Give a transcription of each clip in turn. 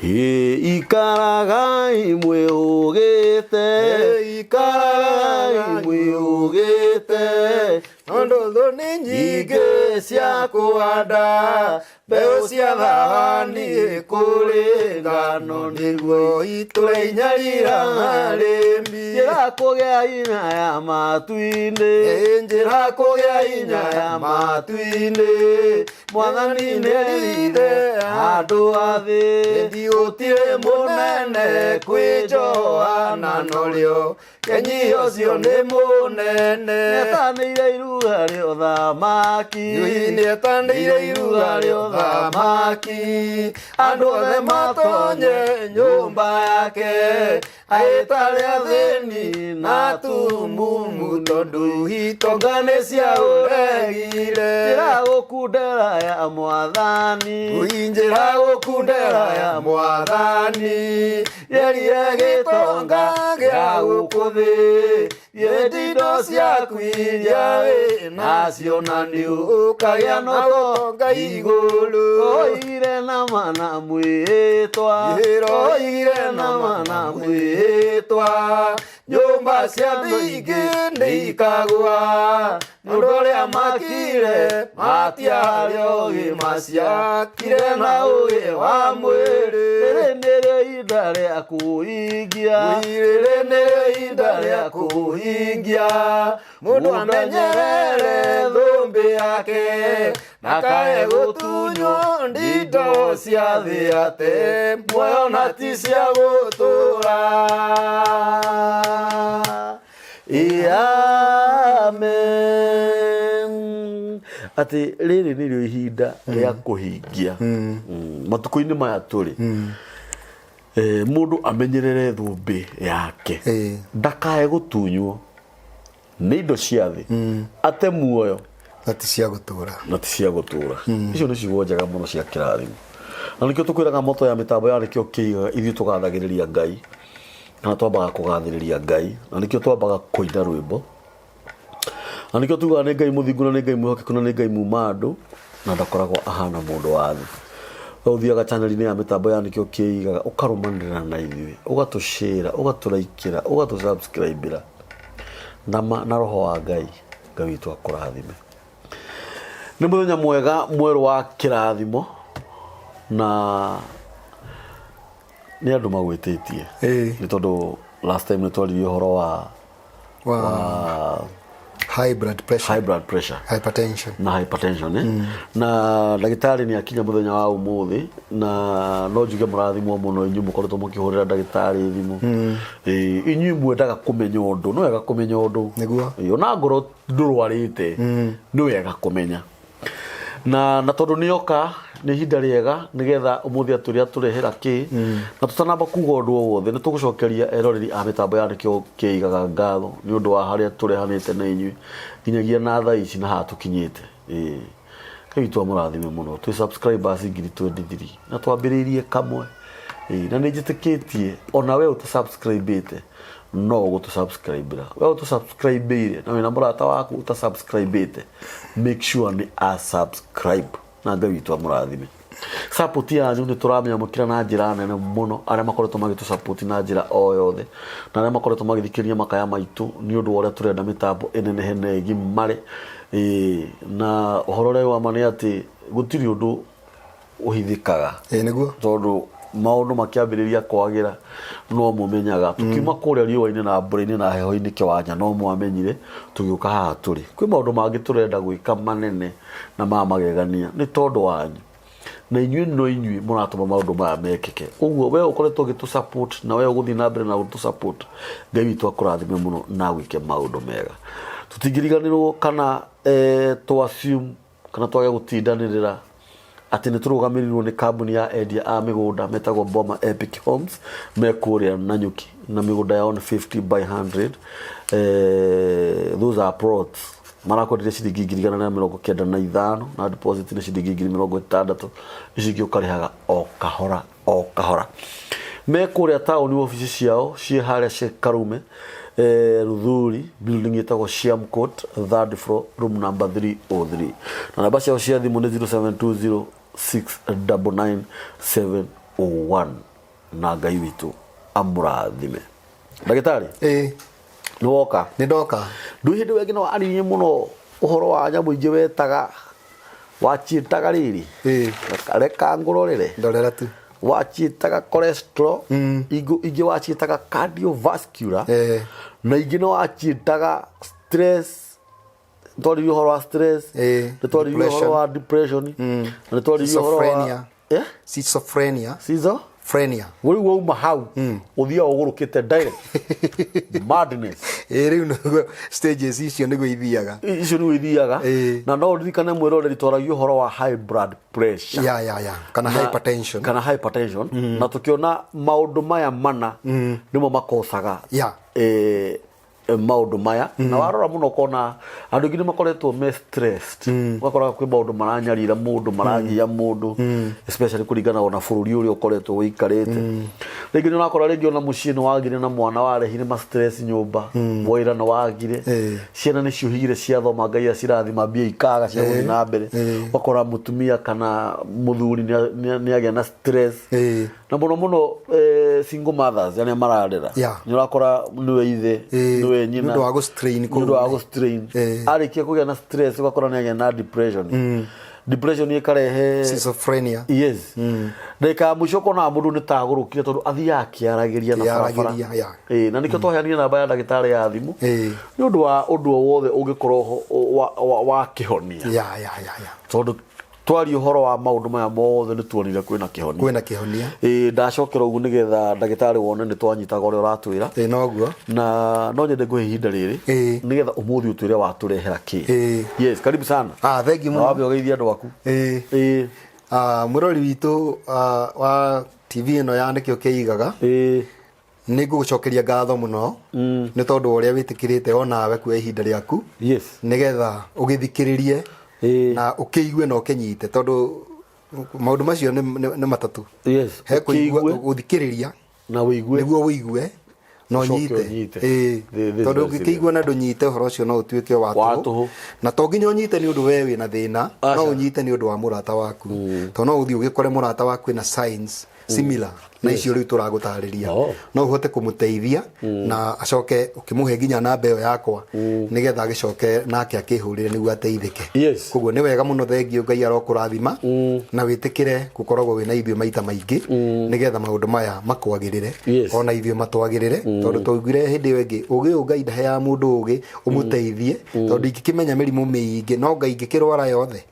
Ikaragai mweugete, ikaragai mweugete, Tondu ni nyingi cia kuhanda, mbeu cia thahani kuri ngano niguo itureinyarira arimi. Njira kugea inya ya matu-ini, njira kugea inya ya matu-ini, Mwathani nĩerire andũ a thĩ, gũtirĩ mũnene kwĩ Johana norĩo Kenyi ũcio nĩ mũnene. Nĩetanĩire iruga rĩa ũthamaki, nĩetanĩire iruga rĩa ũthamaki, andũ othe matonye nyũmba yake, aĩtare athĩni na atumumu tondũ itonga nĩ cia ũregire. Njĩra gũkundera ya Mwathani, njĩra gũkundera ya Mwathani, yerire gĩtonga gĩa gũkũ thĩ, yendi indo ciaku iria wĩ nacio na nĩũkagĩa na ũtonga igũrũ. Oigire na mana mwĩhĩtwa, oigire na mana mwĩhĩtwa, nyũmba cia mũingĩ nĩ ikagũa, mũndũ ũrĩa makire matiarĩ ũgĩ maciakire na ũgĩ wa mwĩrĩ. Rĩrĩ nĩrĩo ihinda rĩa kũhingia, rĩrĩ nĩrĩo ihinda rĩa kũhingia, mũndũ amenyerere thũmbĩ yake, ndakae gũtunywo ndindo cia thĩ ate, muoyo na ti cia gũtũũra. Amen. Ati rĩrĩ nĩrĩo ihinda rĩa kũhingia. Matukũ-inĩ maya tũrĩ, mũndũ amenyerere thũmbĩ yake, ndakae gũtunywo nĩ indo cia thĩ, ate muoyo na ti cia gũtũũra. Icio nĩ ciugo njega mũno cia kĩrathimo, na nĩkĩo tũkwĩraga moto ya mĩtambo ya nĩkĩo kĩigaga ithuĩ tũgathagĩrĩria Ngai, kana twambaga kũgathĩrĩria Ngai, na nĩkĩo twambaga kũina rwĩmbo, na nĩkĩo tugaga nĩ Ngai mũthingu na nĩ Ngai mwĩhokeku na nĩ Ngai muuma andũ, na ndakoragwo ahana mũndũ wa thĩ. Ũthiaga channel-inĩ ya mĩtambo ya nĩkĩo kĩigaga, ũkarũmanĩrĩra na ithuĩ, ũgatũshare, ũgatũlaikĩra, ũgatũsubscribe na roho wa Ngai, Ngai witũ akũrathime. Nĩ mũthenya mwega mwerũ wa kĩrathimo, na nĩ andũ magwĩtĩtie, nĩ tondũ last time nĩ twaririe ũhoro wa high blood pressure, hypertension, na ndagĩtarĩ nĩ akinya mũthenya wa ũmũthĩ, na no njuge mũrathimwo mũno inyuĩ mũkoretwo mũkĩhũrĩra ndagĩtarĩ thimũ. Inyuĩ mwendaga kũmenya ũndũ, nĩ wega kũmenya ũndũ nĩguo ona ngoro ndũrwarĩte, nĩ wega kũmenya. Na tondũ nĩoka nĩ ihinda rĩega nĩgetha ũmũthĩ atũrĩa tũrehera kĩ, na tũtanamba kuga ũndũ o wothe, nĩ tũgũcokeria eroreri a mĩtambo ya nĩkĩo kĩigaga ngatho nĩ ũndũ wa harĩa tũrehanĩte na inyuĩ nginyagia na thaa ici na haha tũkinyĩte. Ngai witũ amũrathime mũno, twĩ subscribers ngiri 23 na twambĩrĩirie kamwe, na nĩ njĩtĩkĩtie ona we ũtasubscribĩte no gũtũsubscribĩra, we ũtũsubscribĩire na wĩna mũrata waku ũtasubscribĩte, make sure nĩ subscribe, na Ngai witũ amũrathime. Support yanyu nĩ tũramĩamũkĩra na njĩra nene mũno, arĩa makoretwo magĩtũsupport na njĩra o yothe, na arĩa makoretwo magĩthikĩrĩria makaya maitũ nĩ ũndũ wa ũrĩa tũrenda mĩtambo ĩnenehe na ĩgimare. Na ũhoro ũrĩa wa ma nĩ atĩ gũtirĩ ũndũ ũhithĩkaga, nĩguo tondũ maũndũ makĩambĩrĩria kwagĩra no mũmenyaga, tukiuma kũrĩa riũa-inĩ na mbura-inĩ na heho-inĩ kĩwanja no mwamenyire tũgĩũka haha tũrĩ. Kwĩ maũndũ mangĩ tũrenda gwĩka manene na ma magegania nĩ tondũ wanyu, na inyuĩ no inyuĩ mũratũma maũndũ maya mekĩke. Ũguo we ũkoretwo ũgĩtũsupport na we ũgũthiĩ na mbere na gũtũsupport, Ngai witũ akũrathime mũno na gwĩke maũndũ mega. Tũtingĩriganĩrwo kana tũ-assume kana twage gũtindanĩrĩra atĩ nĩ tũrũgamĩrĩirwo nĩ kambuni ya endia a mĩgũnda metagwo Boma Epic Homes, me kũrĩa Nanyuki, na mĩgũnda yao nĩ 50 by 100. Those are plots marakwenderia ciringi 195 na deposit nĩ ciringi 60,000, icio ũkarĩhaga o kahora o kahora. Me kũrĩa taũni ofici ciao ciĩ harĩa ciĩ Karume, Ruthuri, building itagwo Shiam Court, 3rd floor, room number 303, na namba ciao cia thimũ nĩ 0720 699 701. na Ngai witu amurathime. Ndagitari nĩ woka nĩ ndoka ndũ hĩndĩ wengĩ no aririe mũno ũhoro wa nyamũ ingĩ wetaga waciĩtaga rĩrĩ reka ngũrorere ndorera tu waciĩtaga cholesterol ingĩ waciĩtaga cardiovascular na ingĩ no waciĩtaga stress twarĩrie ũhoro wa stress nĩ twarĩrie ũhoro wa depression na nĩ twarĩrie ũhoro wa schizophrenia Wuri wauma hau uthia ugurukite direct madness riu no stages icio nĩguo ithiaga na no ririkane mwĩroreri twaragio ũhoro wa high blood pressure kana hypertension na tukiona maũndũ maya mana nimo makosaga maũndũ maya na warora muno kona andũ ingĩ makoretwo me stressed wakora kwĩ maũndũ maranyarira mũndũ maragia mũndũ especially kũringana na bũrũri ũrĩa ũkoretwo ũikarĩte rĩngĩ nĩ ũrakora rĩngĩ ona mũciĩ nĩ wagire na mwana warehire ma stress nyũmba wĩra nĩ wagire ciana nĩ ciũhigire ciathoma Ngai acirathima mbia ikaga cia gũthiĩ na mbere wakora mũtumia kana mũthuri nĩ agĩa na stress na mũno single mothers yani mararera nĩ ũrakora nĩwe ithe nĩwe nyina nĩ wa gũstrain arĩkia kũgĩa na stress ũgakora nĩ agĩa na depression ĩkarehe schizophrenia ndeka mũico kona mũndũ nĩ tagũrũkire tondũ athiaga akĩaragĩria na barabara na nĩkĩo twaheanire namba ya ndagĩtarĩ ya thimũ nĩ ũndũ wa ũndũ wothe ũngĩkorwo wa kĩhonia tondũ twari ũhoro wa maũndũ maya mothe nĩ tuonire kwĩna kĩhonia ndacokera ũguo nĩgetha ndagĩtarĩ wone nĩ twanyitaga ũrĩa ũratwĩra noguo na no nyende ngũhe ihinda rĩrĩ nĩgetha ũmũthĩ ũtwĩre watũrehera kĩ karibu sana thank you mũno wambe ũgeithia andũ aku mũrori witũ wa TV ĩno ya nĩkĩo kĩigaga nĩ ngũgũcokeria ngatho mũno nĩ tondũ ũrĩa wĩtĩkĩrĩte onawe kuoya ihinda rĩaku nĩgetha ũgĩthikĩrĩrie na ukĩigue na ũkĩnyite tondũ maũndũ macio nĩ matatũ he kũigua gũthikĩrĩria na wĩigue nĩguo wĩigue no nyite tondũ ũngĩkĩigua na ndũnyite ũhoro ũcio no ũtuĩke wa tũhũ na to nginya ũnyite nĩ ũndũ we wĩna thĩna no ũnyite nĩ ũndũ wa mũrata waku tondũ no ũthiĩ ũgĩkore mũrata waku na signs similar na icio rĩu tũragũtarĩria no ũhote kũmũteithia na acoke ukĩmũhe nginya namba ĩyo yakwa nĩgetha agĩcoke nake akĩhũrĩre nĩguo ateithĩke koguo nĩ wega mũno thengio Ngai arokũrathima na wĩtĩkĩre gũkoragwo wĩna ithuĩ maita maingĩ nĩgetha maũndũ maya makwagĩrĩre ona ithuĩ matwagĩrĩre tondũ twaugire hĩndĩ ĩyo ĩngĩ ũgĩ Ngai ndaheaga mũndũ ũgĩ ũmũteithie tondũ ingĩkĩmenya mĩrimũ mĩingĩ no Ngai ingĩkĩrwara yothe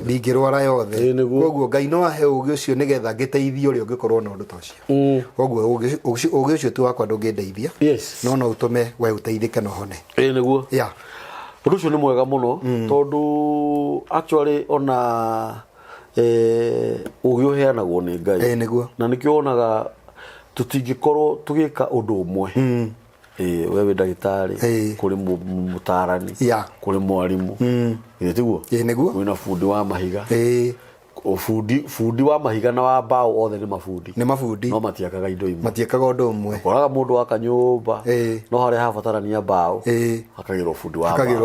ndingĩrwara yothe koguo Ngai no ahe ũgĩ ũcio nĩgetha ngĩteithie ũrĩa ũngĩkorwo na ũndũ ta ũcio koguo ũgĩ ũcio tu wakwa ndũngĩndeithia no ũtũme we ũteithĩke na ũhone nĩguo ũndũ ũcio nĩ mwega mũno tondũ actually ona ũgĩ ũheanagwo nĩ Ngai na nĩkĩo wonaga tũtingĩkorwo tũgĩka ũndũ ũmwe we wĩ ndagĩtarĩ kũrĩ mũtarani kũrĩ mwarimũ tiguo wĩna bundi wa mahiga fundi wa mahiga na wa mbao othe nĩ mafundi no matiakaga indo imwe matiakaga ũndũ ũmwe koraga mũndũ wa kanyũmba no harĩa habatarania mbao akagĩrwo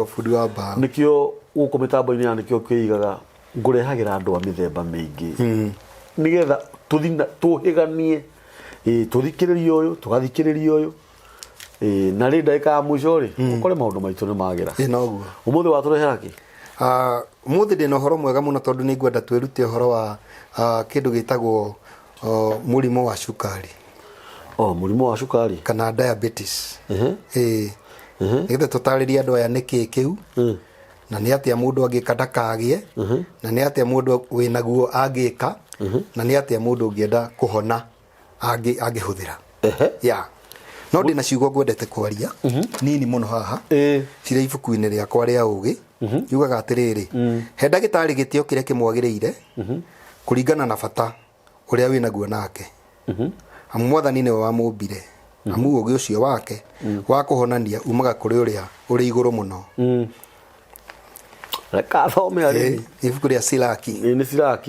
fundi wa mbao nĩkĩo gũkũ mĩtambo-inĩ ya nĩkĩo kĩigaga ngũrehagĩra andũ a mĩthemba mĩingĩ nĩgetha tũhĩganie tũthikĩrĩrie ũyũ tũgathikĩrĩria ũyũ na rĩ ndagĩka ya mũico rĩ ũkore maũndũ maitũ nĩ magĩra ũmũthĩ watũrehera kĩ mũthĩ ndĩna ũhoro mwega mũno tondũ nĩ ngwenda twĩrute ũhoro wa kĩndũ gĩtagwo mũrimũ wa cukari mũrimũ wa cukari kana diabetes nĩgetha tũtarĩrie andũ aya nĩkĩ kĩu na nĩ atĩa mũndũ angĩka ndakagĩe na nĩ atĩa mũndũ wĩnaguo angĩka na nĩ atĩa mũndũ ũngĩenda kũhona angĩhũthĩra no ndĩna ciugo ngwendete kwaria nini mũno haha cirĩ ibuku-inĩ rĩakwa rĩa ũgĩ yugaga atĩrĩrĩ he ndagĩtarĩ gĩtĩo kĩrĩa kĩmwagĩrĩire kũringana na bata ũrĩa wĩnaguo nake amu Mwathani nĩwe wamũmbire amu ũgĩ ũcio wake wa kũhonania umaga kũrĩ ũrĩa ũrĩ igũrũ mũno reka thome arĩ ibuku rĩa Silaki nĩ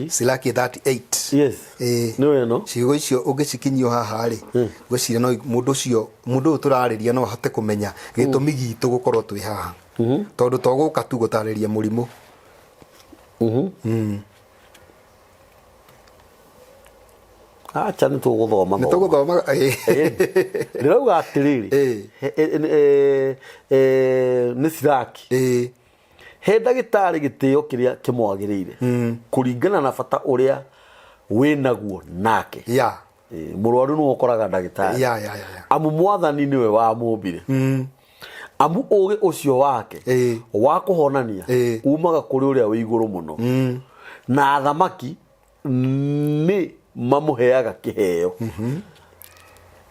Silaki 38 nĩ weno ciugo icio ũngĩcikinyio haha rĩ gwĩciria no mũndũ ũyũ tũrarĩria no ahote kũmenya gĩtũmi gitũ gũkorwo twĩ haha tondũ to gũka tu gũtarĩria mũrimũ acha nĩ tũgũthoma ndĩrauga atĩrĩrĩ nĩ Siraki he ndagĩtarĩ gĩtĩo kĩrĩa kĩmwagĩrĩire kũringana na bata ũrĩa wĩnaguo nake mũrwaru nĩwe ũkoraga ndagĩtarĩ amu mwathani nĩwe wamũmbire amu ũgĩ ũcio wake wa kũhonania umaga kũrĩ ũrĩa wĩ igũrũ mũno na athamaki nĩ mamũheaga kĩheo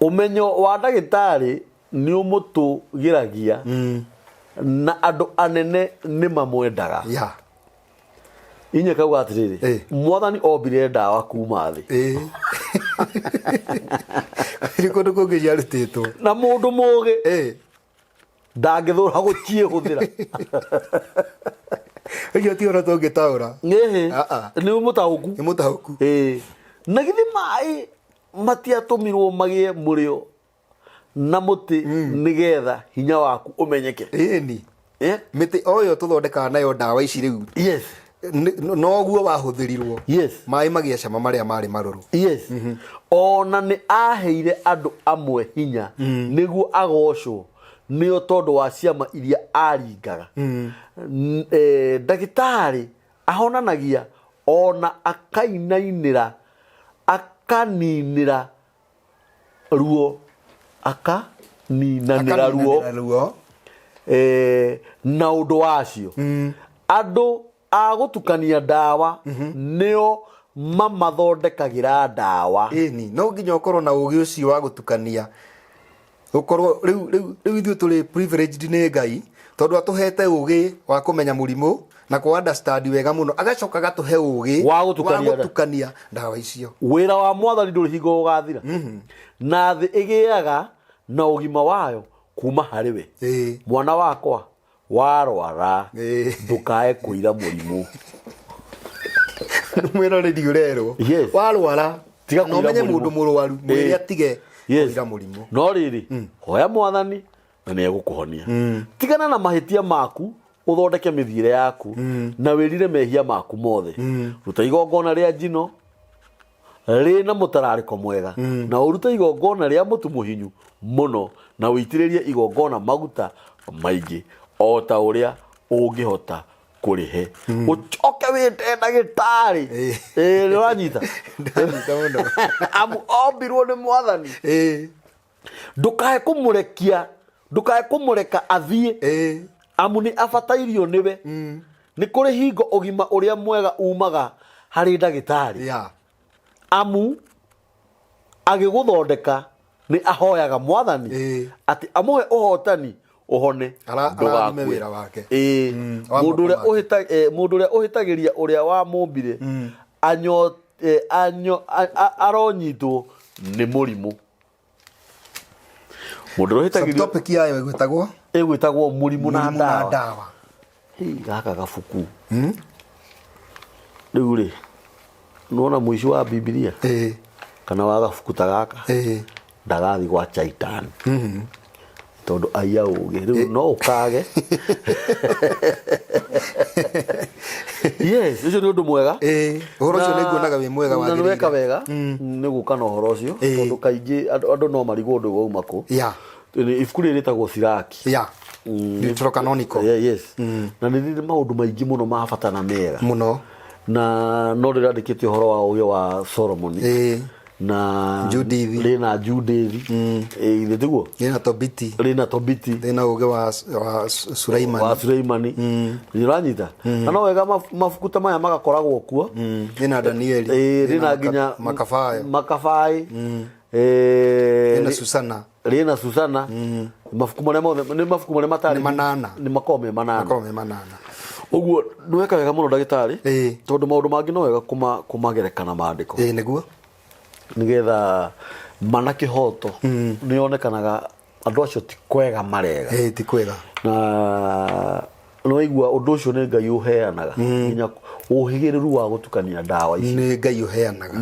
ũmenyo wa ndagĩtarĩ nĩ ũmũtũgĩragia na andũ anene nĩ mamwendaga inye kauga atĩrĩrĩ mwathani ombire ndawa kuma thĩ kũndũ kũngĩ ciarutĩtwo na mũndũ mũgĩ ndangĩthũra gũciĩhũthĩra ũcio ti ũhoro tũngĩtaũra nĩ mũtaũku na githĩ maĩ matiatũmirwo magĩe mũrĩo na mũtĩ nĩgetha hinya waku ũmenyeke mĩtĩ o yo tũthondekaga nayo ndawa ici rĩu noguo wahũthĩrirwo maĩ magĩa cama marĩa marĩ marũrũ ona nĩ aheire andũ amwe hinya nĩguo agocwo nĩo tondũ wa ciama iria aringaga ndagĩtarĩ ahonanagia ona akaninĩra ruo na ũndũ wacio andũ a gũtukania ndawa nĩo mamathondekagĩra ndawa no nginya ũkorwo na ũgĩ ũcio wa gũtukania ũkorwo rĩu ithuĩ tũrĩ privileged nĩ Ngai tondũ atũhete ũgĩ wa kũmenya mũrimũ na ku understand wega mũno agacoka gatũhe ũgĩ wa gũtukania ndawa icio wĩra wa mwathani ndũrĩ hingo ũgathira na thĩ ĩgĩaga na ũgima wayo kuma harĩ we mwana wakwa warwara ndũkae kũira mũrimũ mwĩroreri ũrerwo warwara no menye mũndũ mũrwaru mwĩrĩ atige kũira mũrimũ no rĩrĩ hoya mwathani na nĩegũkũhonia tigana na mahĩtia maku uthondeke mithiire yaku na wirire mehia maku mothe ruta igongona ria njino rina mutarariko mwega na uruta igongona ria mutu muhinyu muno na uitiririe igongona maguta maingi o ta uria ungihota kurihe ucoke wite ndagitari uranyita muno amu ombirwo ni mwathani ndukae kumureka athie amu ni afatairio niwe ni kuri hingo ugima uria mwega umaga hari ndagitari amu agiguthondeka ni ahoyaga mwathani ati amuhe uhotani uhone ndugakwe wake mundu uria uhitagiria uria wa mumbire aronyitwo ni murimu mundu uhitagiria topic yayo igwitagwo murimu na ndawa gaka gafuku riu ri nona mwisho wa Biblia kana wa gafuku ta gaka ndagathi gwa Chaitan tondu aya uge riu no ukage ucio ni undu mwega uhoro ucio niguonaga wi mwega wa thirikari weka wega niguka na uhoro ucio tondu kaingi andu no marigwo ndu wauma ku ibuku riri ritagwo Siraki Deuterocanonical na nĩ maũndũ maingĩ mũno ma bata na mega mũno na no rĩrandĩkĩte ũhoro wa ũgĩ wa Solomon na rĩna Judith ithe tiguo rĩna Tobiti rĩna ũgĩ wa Sulaimani nĩũranyita na no wega mabuku ta maya magakoragwo kuo rĩna Danieli rĩna nginya Makabai rĩna Susana mafuku marĩa mothe nĩ mafuku marĩa matari nĩ makome manana uguo nĩweka wega mũno ndagĩtarĩ tondũ maũndũ mangĩ no wega kumagerekana maandĩko nĩguo nĩgetha manakĩhoto nĩonekanaga andũ acio ti kwega marega ti kwega na no igua ũndũ ũcio nĩ Ngai ũheanaga nginya ũhĩgĩrĩru wa gũtukania ndawa ici nĩ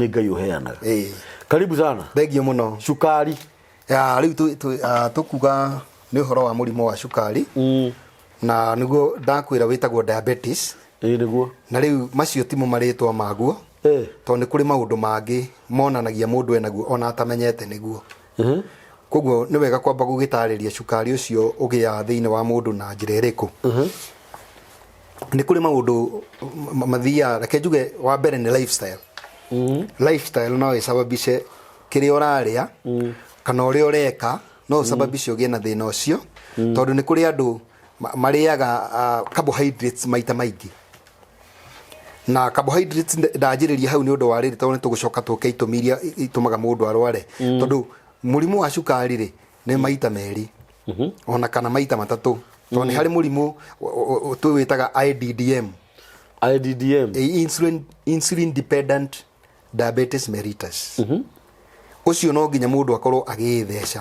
Ngai ũheanaga karibu sana thengio mũno Cukari rĩu tukuga nĩ ũhoro wa mũrimũ wa cukari na niguo ndakwĩra wĩtagwo diabetes niguo na rĩu macio timo marĩtwa maguo to nĩ kũrĩ maũndũ mangĩ monanagia mũndũ enaguo ona atamenyete nĩguo koguo nĩ wega kwamba gũgĩtarĩria cukari ũcio ũgĩa thĩinĩ wa mũndũ na njĩra ĩrĩkũ nĩ kũrĩ maũndũ mathiaga reke njuge wa mbere nĩ lifestyle lifestyle no ĩsababishe kĩrĩa ũrarĩa kana ũrĩa ũreka no ĩsababishe ũgĩe na thĩna ũcio tondũ nĩ kũrĩ andũ marĩaga carbohydrates maita maingĩ na carbohydrates ndajĩrĩria hau nĩ ũndũ wa rĩrĩ tondũ nĩ tũgũcoka tũke itũmi iria itũmaga mũndũ arware tondũ mũrimũ wa cukari rĩ nĩ maita merĩ ona kana maita matatũ tondũ nĩ harĩ mũrimũ twĩtaga IDDM insulin dependent diabetes mellitus ucio no nginya mũndũ akorwo agĩtheca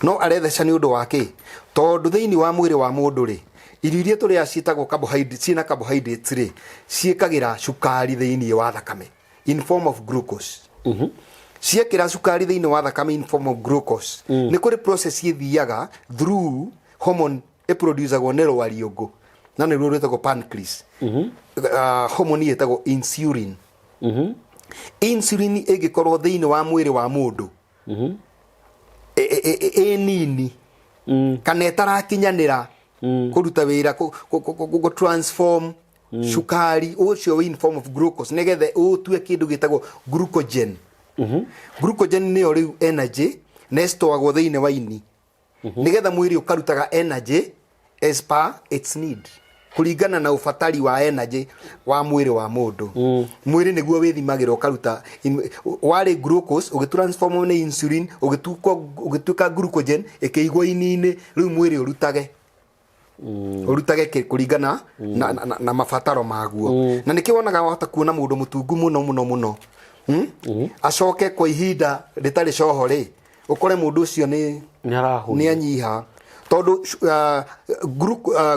no aretheca nĩ ũndũ wa kĩ tondũ thĩinĩ wa mwĩrĩ wa mũndũ rĩ irio iria tũrĩa ciĩtagwo carbohydrates ciĩna carbohydrates rĩ ciĩkagĩra cukari thĩinĩ wa thakame in form of glucose ciekĩra cukari thĩinĩ wa thakame in form of glucose nĩ kũrĩ process ithiaga through hormone ĩproducagwo nĩ rwariũngũ na nĩ ruo rwĩtagwo pancreas hormone yetagwo insulin insulin ĩngĩkorwo thĩinĩ wa mwĩrĩ wa mũndũ nini kana ĩtarakinyanĩra kũruta wĩra transform cukari ũcio in form of glucose nĩgetha ũtue kĩndũ gĩtagwo glucogen glucogen nĩyo rĩu energy nestowagwo thĩinĩ wa ini nĩgetha mwĩrĩ ũkarutaga energy as per its need kũringana na ũbatari wa energy wa mwĩrĩ wa mũndũ mwĩrĩ nĩguo wĩthimagĩra ũkaruta warĩ glucose ũgĩtransform na insulin ũgĩtuĩka glucogen ĩkĩigwo ini-inĩ rĩu mwĩrĩ ũrutage kũringana na mabataro maguo na nĩkĩ wonaga wahota kuona mũndũ mũtungu mũno acoke kwa ihinda rĩtarĩ coho rĩ ũkore mũndũ ũcio nĩ anyiha tondũ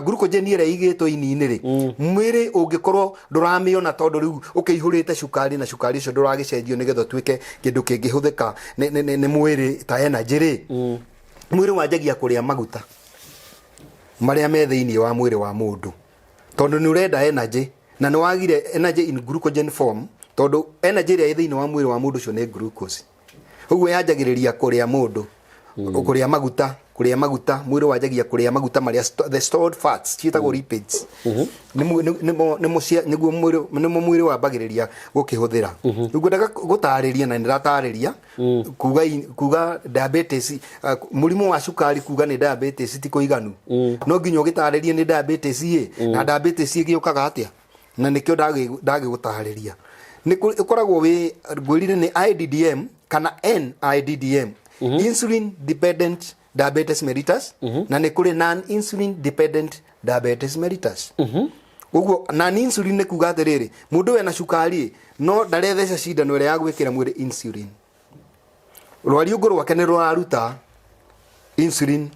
glucogen ĩrĩa igĩtwo ini-inĩ rĩ mwĩrĩ ũngĩkorwo ndũramĩona tondũ rĩu ũkĩihũrĩte cukari na cukari ũcio ndũragĩcenjio nĩgetha ũtuĩke kĩndũ kĩngĩhũthĩka nĩ mwĩrĩ ta energy rĩ mwĩrĩ wanjagia kũrĩa maguta marĩa me thĩinĩ wa mwĩrĩ wa mũndũ tondũ nĩ ũrenda energy na nĩ wagire energy in glucogen form tondũ energy ĩrĩa ĩ thĩinĩ wa mwĩrĩ wa mũndũ ũcio nĩ glucose ũguo yanjagĩrĩria kũrĩa mũndũ kũrĩa maguta mwĩrĩ wanjagia kũrĩa maguta marĩa the stored fats ciĩtagwo lipids nĩmo mwĩrĩ wambagĩrĩria gũkĩhũthĩra ũguo ndaga gũtarĩria na nĩratarĩria kuga diabetes mũrimũ wa cukari kuga nĩ diabetes ti kũiganu no nginya ũgĩtarĩrie nĩ diabetes na diabetes ĩgĩũkaga atĩa na nĩkĩo ndagĩgũtarĩria nĩ ũkoragwo gwĩrire nĩ IDDM kana NIDDM insulin dependent diabetes mellitus na nĩ kũrĩ non insulin dependent diabetes mellitus ũguo non insulin nĩ kuga atĩrĩrĩ mũndũ wena cukari no ndaretheca cindano ĩrĩa ya gwĩkĩra mwĩrĩ insulin rwariũngũ rwake nĩ rũraruta insulin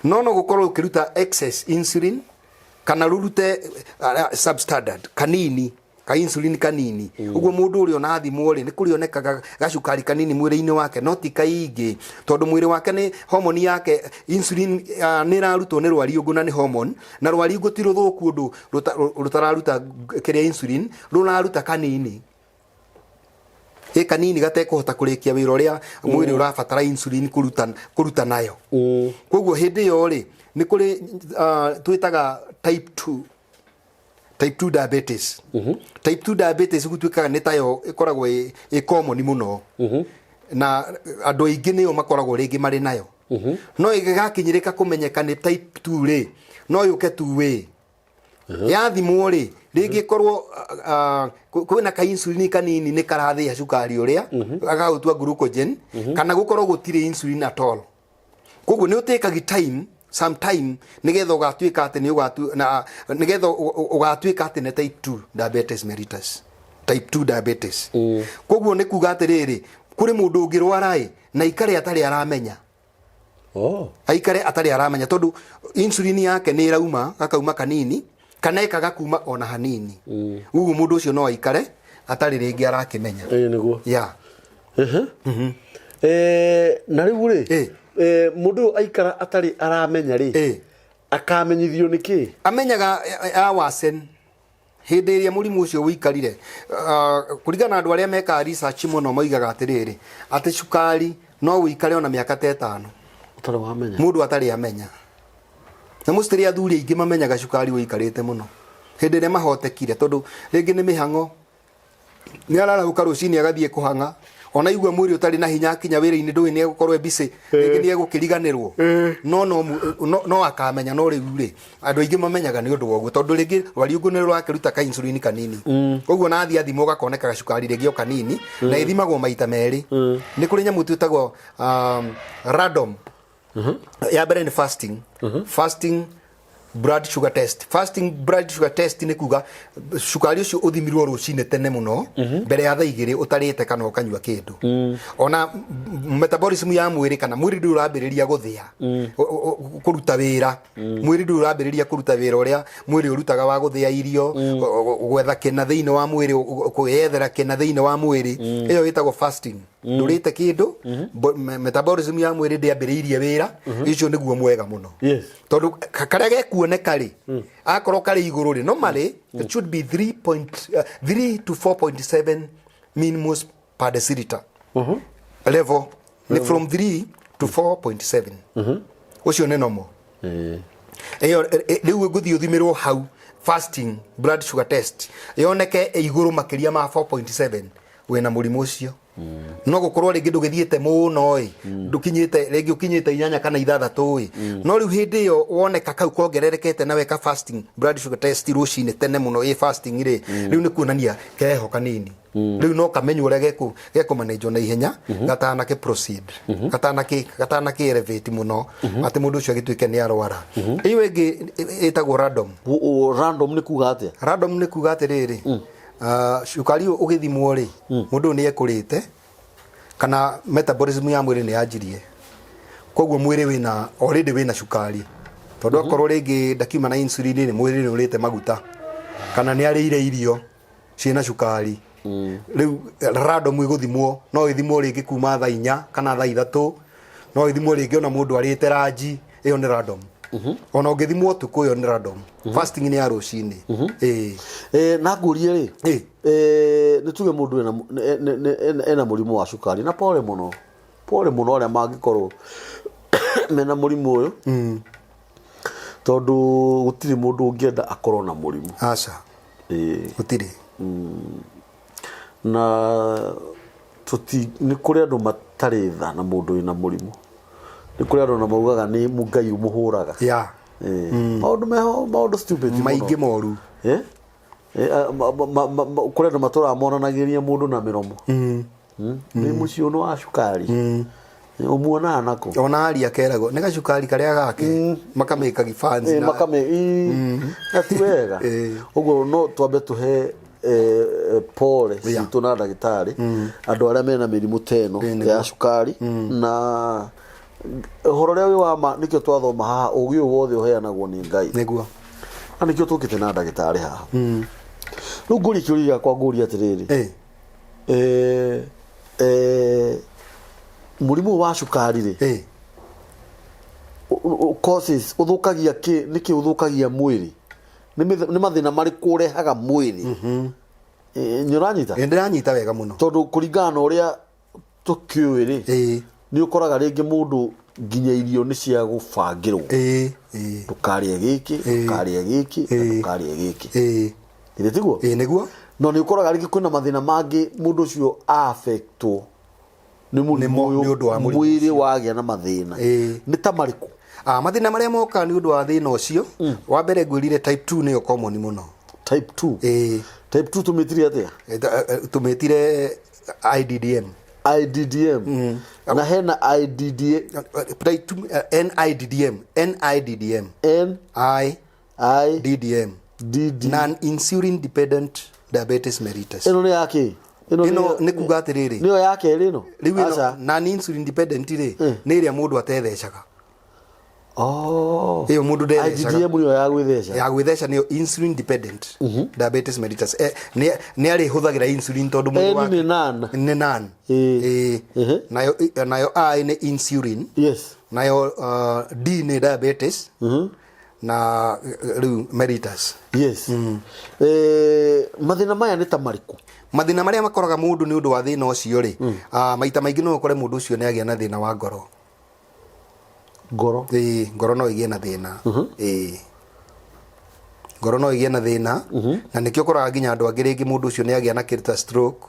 no gũkorwo ũkĩruta excess insulin kana rũrute substandard kanini ka insulin kanini uguo mundu uri onathimwo ri ni kurionekaga gacukari kanini mwiri-ini wake no ti kaingi tondu mwiri wake ni hormone yake insulin ni rarutwo ni rwariũngũ na ni hormone na rwariũngũ ti ruthuku undu rutararuta kiria insulin runaruta kanini kanini gatekuhota kurikia wira uria mwiri urabatara insulin kuruta nayo koguo hindi yo ri ni kuri twitaga type 2 diabetes type 2 diabetes gutuikaga ni tayo ikoragwo i common muno na andu aingi niyo makoragwo ringi mari nayo no igakinyirika kumenyeka ni type 2 ri no yuke tu we yathimwo ri ringi korwo kwina ka insulin kanini ni karathia cukari uria agagutua glucogen kana gukorwo gutire insulin at all koguo ni utekagi time sometime nigetha ugatuika ati ni ugatu na nigetha ugatuika ati ni type 2 diabetes mellitus type 2 diabetes koguo ni kuga ati riri kuri mundu ungirwara na ikare atari aramenya aikare atari aramenya tondu insulin yake ni irauma akauma kanini kana ikaga kuma ona hanini ugu mundu ucio no aikare atari ringi arakimenya niguo na riu ri mundu aikara atari aramenya ri akamenyithio niki amenyaga awasen hindi iria murimu ucio wikarire kurigana andu aria meka research muno moigaga atiriri ati cukari no wikare ona miaka 5 utari wamenya mundu atari amenya na mustiri athuri ingi mamenyaga cukari wikarite muno hindi iria mahotekire tondu ringi ni mihango ni ararahuka rucini agathie kuhanga ona igua mwiri utari na hinya kinya wira-ini ndui ni gukorwo busy ringi ni egukiriganirwo no akamenya no riu ri andu aingi mamenyaga ni undu woguo tondu ringi wariungu ni rurakiruta ka insulin kanini koguo na athimo gakoneka cukari ringi o kanini na ithimagwo maita meri ni kuri nyamu twitagwo random ya mbere ni fasting blood sugar test. Fasting blood sugar test ni kuga cukari ucio uthimirwo rucine tene muno mbere ya thaa 2 utarite kana ukanyua kindu ona metabolism ya mwiri kana mwiri ndu urambiriria guthia kuruta wira mwiri ndu urambiriria kuruta wira uria mwiri urutaga wa guthia irio gwetha kena thiini wa mwiri kuyethera kena thiini wa mwiri iyo witagwo fasting ndurite kindu metabolism ya mwiri ndiambiriirie wira icio niguo mwega muno tondu karia kuoneka ri akorwo kari iguru ri normally it should be 3 to 4.7 millimeters per deciliter level ni from 3 to 4.7 ucio ni normal eyo riu nguthi uthimirwo hau fasting blood sugar test yoneke iguru makiria ma 4.7 wena murimu ucio no gukorwo ringi ndugithiete muno ndukinyite ringi ukinyite 8 kana 6 no riu hindi yo woneka kau kongererekete na weka fasting blood sugar test rucine tene muno fasting ri riu ni kuonania keho kanini riu no kamenyu uria geko manage na ihenya gatana ke proceed gatana ke elevate muno ati mundu ucio agituike ni arwara iyo ingi itagwo random ni kuga ati riri cukari ugithimwo ri mundu ni ekurite kana metabolism ya mwiri ni yajirie koguo mwiri wina already wina cukari tondu akorwo ringi ndakiuma na insulin ni mwiri ni urite maguta kana ni arire irio ciina cukari riu random iguthimwo no ithimwo ringi kuma thaa 4 kana thaa 3 no ithimwo ringi ona mundu arite ranji iyo ni random ona ugithimwo tuku yo ni random fasting ni ya rucini na ngurie ri ni tuge mundu ena murimu wa cukari na pole muno aria mangikorwo mena murimu uyu tondu gutiri mundu ungienda akorwo na murimu aca gutiri na ni kuri andu matari tha na mundu ina murimu ni kuri andu na maugaga ni mungai umuhuraga maundu stupid maingi moru kuri andu matura monanagiria mundu na miromo ni mucio no wa cukari umuona nako ona ari akeragwo ni gacukari karia gake makameka gifanzi na atiwega uguo no twambe tuhe pole citu na ndagitari andu aria mena mirimu teno ya cukari na horo ria wa ma nikio twathoma haha ugi wothe uheanagwo ni Ngai niguo anikio tukite na ndagitari haha riu nguri kiuria kwa nguri atiriri murimu wa cukari ri causes uthukagia niki uthukagia mwiri ni mathina mari kurehaga mwiri nyuranyita ndiranyita wega muno tondu kuringana uria tukiui ri ni ukoraga ringi mundu nginya irio ni cia gubangirwo tukarie giki tukarie giki ire tiguo niguo no ni ukoraga ringi kwina mathina mangi mundu ucio affectwo ni undu wa mwiri wagia na mathina ni ta mariku mathina maria moka ni undu wa thina ucio wa mbere ngwirire type 2 niyo common muno type 2 type 2 tumetire atia tumetire IDDM na hena IDDA NIDDM non insulin dependent diabetes mellitus ino ni yake ino ni kuga atiriri niyo yake rino acha non insulin dependent ri ni iria mundu atethecaga iyo mundu ndethecaga IDDM niyo ya gwitheca niyo insulin dependent diabetes mellitus ni ari huthagira insulin tondu mundu wake ni nan nayo I ni insulin yes nayo D ni diabetes na riu meritus. Yes. Mathina maya nĩ ta marĩkũ? Mathina marĩa makoraga mũndũ nĩ ũndũ wa thĩna ũcio rĩ, maita maingĩ no ũkore mũndũ ũcio nĩ agĩa na thĩna wa ngoro. Ngoro? Ngoro no ĩgĩe na thĩna. Ngoro no ĩgĩe na thĩna, na nĩkĩo ũkoraga nginya andũ angĩ rĩngĩ mũndũ ũcio nĩ agĩa na kĩrĩta stroke,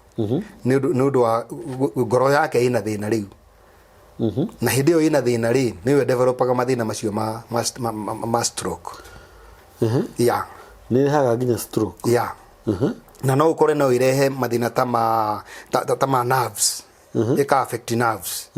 nĩ ũndũ wa ngoro yake ĩna thĩna rĩu. Na hĩndĩ ĩyo ĩna thĩna rĩ, nĩwe developaga mathĩna macio ma stroke. Yeah. Nĩ ĩrehaga nginya stroke. Yeah. Na no ũkore no ĩrehe mathĩna ta ma nerves. Ika affect nerves.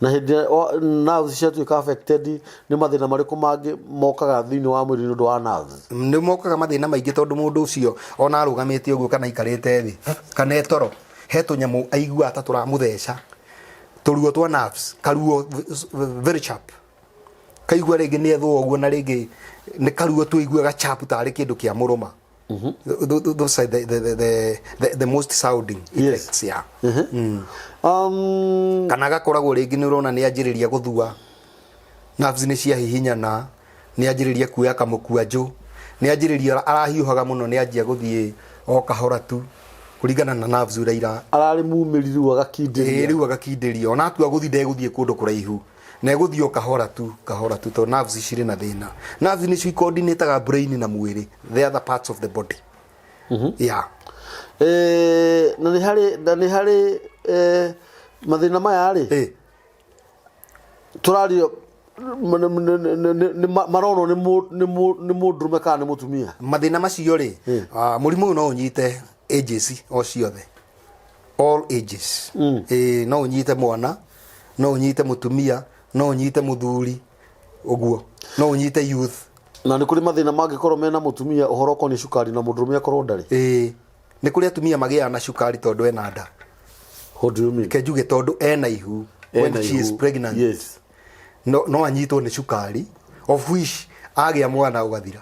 Na hĩndĩ nerves ciatuĩka affected nĩ mathĩna marĩkũ mangĩ mokaga thĩinĩ wa mwĩrĩ nĩ ũndũ wa nerves? Nĩ mokaga mathĩna maingĩ tondũ mũndũ ũcio ona arũgamĩte ũguo kana ikarĩte thĩ kana etoro, he tũnyamũ aiguaga ta tũramũtheca, tũruo twa nerves, karuo very sharp, kaigua rĩngĩ nĩ ethwo ũguo na rĩngĩ nĩ karuo tũiguaga sharp tarĩ kĩndũ kĩa mũrũma. Those are the most sounding effects. Yeah. Kana gakoragwo rĩngĩ nĩ ũrona nĩ anjĩrĩria gũthua, nerves nĩ ciahihinyana, nĩ anjĩrĩria kuoya kamũkwanjũ, nĩ anjĩrĩria arahiũhaga mũno, nĩ anjia gũthiĩ o kahora tu kũringana na nerves ũrĩa ararĩ mumĩrĩru agakindĩria. Rĩu agakindĩria, ona atua gũthiĩ ndegũthiĩ kũndũ kũraihu, na egũthiĩ o kahora tu to nerves cirĩ na thĩna. Nerves nĩ coordinateaga brain na mwĩrĩ, the other parts of the body. Yeah. Na nĩ harĩ mathĩna maya rĩ, tũrario maronwo nĩ mũndũrũme kana nĩ mũtumia? Mathĩna macio rĩ, mũrimũ ũyũ no ũnyite ages o ciothe, all ages. No ũnyite mwana, no ũnyite mũtumia, no ũnyite mũthuri ũguo, no ũnyite youth. Na nĩ kũrĩ mathĩna mangĩkorwo mena mũtumia ũhoro ũkoniĩ cukari na mũndũrũme akorwo ndarĩ? Nĩ kũrĩ atumia magĩaga na cukari tondũ ena nda. What do you mean? Kenjuge tondũ ena ihu when she is pregnant. Yes. No anyitwo nĩ cukari, of which agĩa mwana ũgathira.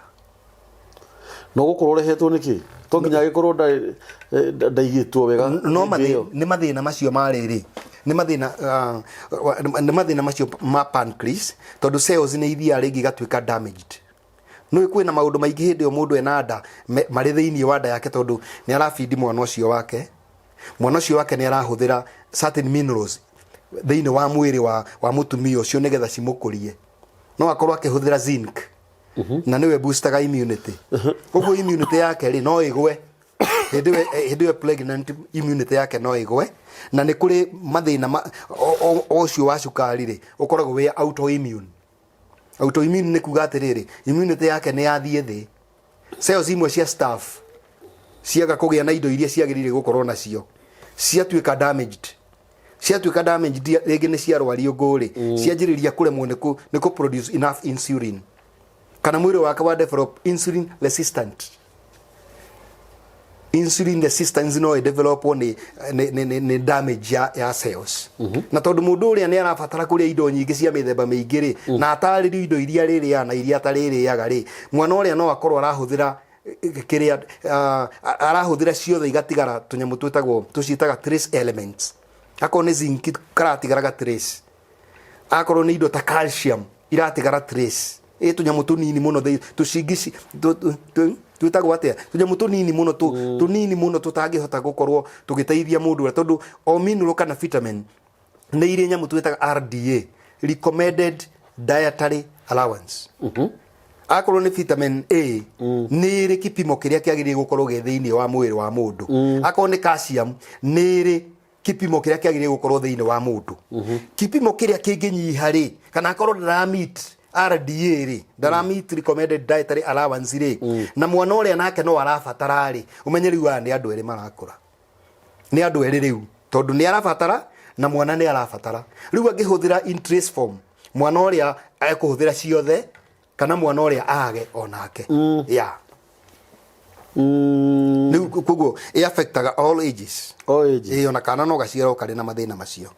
No gũkorwo rehetwo nĩkĩ? To nginya agĩkorwo ndaigĩtwo wega. No nĩ mathĩna macio marĩrĩ, nĩ mathĩna macio ma pancreas, tondũ cells nĩ ithiaga rĩngĩ igatuĩka damaged. No kwĩna maũndũ maingĩ hĩndĩ ĩyo mũndũ ena nda marĩ thĩinĩ wa nda yake, tondũ nĩ arafeed mwana ũcio wake, mwana ũcio wake nĩ arahũthĩra certain minerals thĩinĩ wa mwĩrĩ wa mũtumia ũcio nĩgetha cimũkũrie. No akorwo akĩhũthĩra zinc, na nĩwe boostaga immunity. Ũguo immunity yake rĩ no ĩgwe, hĩndĩ ĩyo pregnant immunity yake no ĩgwe. Na nĩ kũrĩ mathĩna ũcio wa cukari rĩ ũkoragwo wĩ autoimmune. Autoimmune nĩ kuga atĩrĩrĩ, immunity yake nĩ yathiĩ thĩ, cells imwe cia staph ciaga kũgĩa na indo iria ciagĩrĩire gũkorwo nacio, ciatuĩka damaged. Ciatuĩka damaged rĩngĩ nĩ ciarwario ngũrĩ, cianjĩrĩria kũremwo nĩ kũ produce enough insulin, kana mwĩrĩ wake wa develop insulin resistant. Insulin resistance no developwo nĩ damage ya cells. Na tondũ mũndũ ũrĩa nĩ arabatara kũrĩa indo nyingĩ cia mĩthemba mĩingĩ rĩ, na atarĩrio indo iria rĩrĩaga na iria atarĩrĩaga rĩ, mwana ũrĩa no akorwo arahũthĩra kĩrĩa arahũthĩra ciothe igatigara tũnyamũ tũciĩtaga trace elements. Akorwo nĩ zinc karatigaraga trace, akorwo nĩ indo ta calcium iratigara trace. Tũnyamũ tũnini mũno tũcingici twĩtagwo atĩa, tũnyamũ tũnini mũno tũtangĩhota gũkorwo tũgĩteithia mũndũ, tondũ o mineral kana vitamin nĩ irĩ nyamũ twĩtaga RDA, recommended dietary allowance. Akorwo nĩ vitamin A nĩ irĩ kipimo kĩrĩa kĩagĩrĩire gũkorwo gĩ thĩinĩ wa mwĩrĩ wa mũndũ. Akorwo nĩ calcium nĩ irĩ kipimo kĩrĩa kĩagĩrĩire gũkorwo thĩinĩ wa mũndũ. Kipimo kĩrĩa kĩngĩnyiha rĩ, kana akorwo ndaramit RDA rĩ, ndaramit recommended dietary allowance rĩ, na mwana ũrĩa nake no arabatara rĩ, ũmenye rĩu aya nĩ andũ erĩ marakũra, nĩ andũ erĩ rĩu, tondũ nĩ arabatara na mwana nĩ arabatara. Rĩu angĩhũthĩra in trace form, mwana ũrĩa ekũhũthĩra ciothe kana mwana ũrĩa age onake. Yeah. Nĩu koguo affectaga all ages. Ona kana no gaciarwo karĩ na mathĩna macio.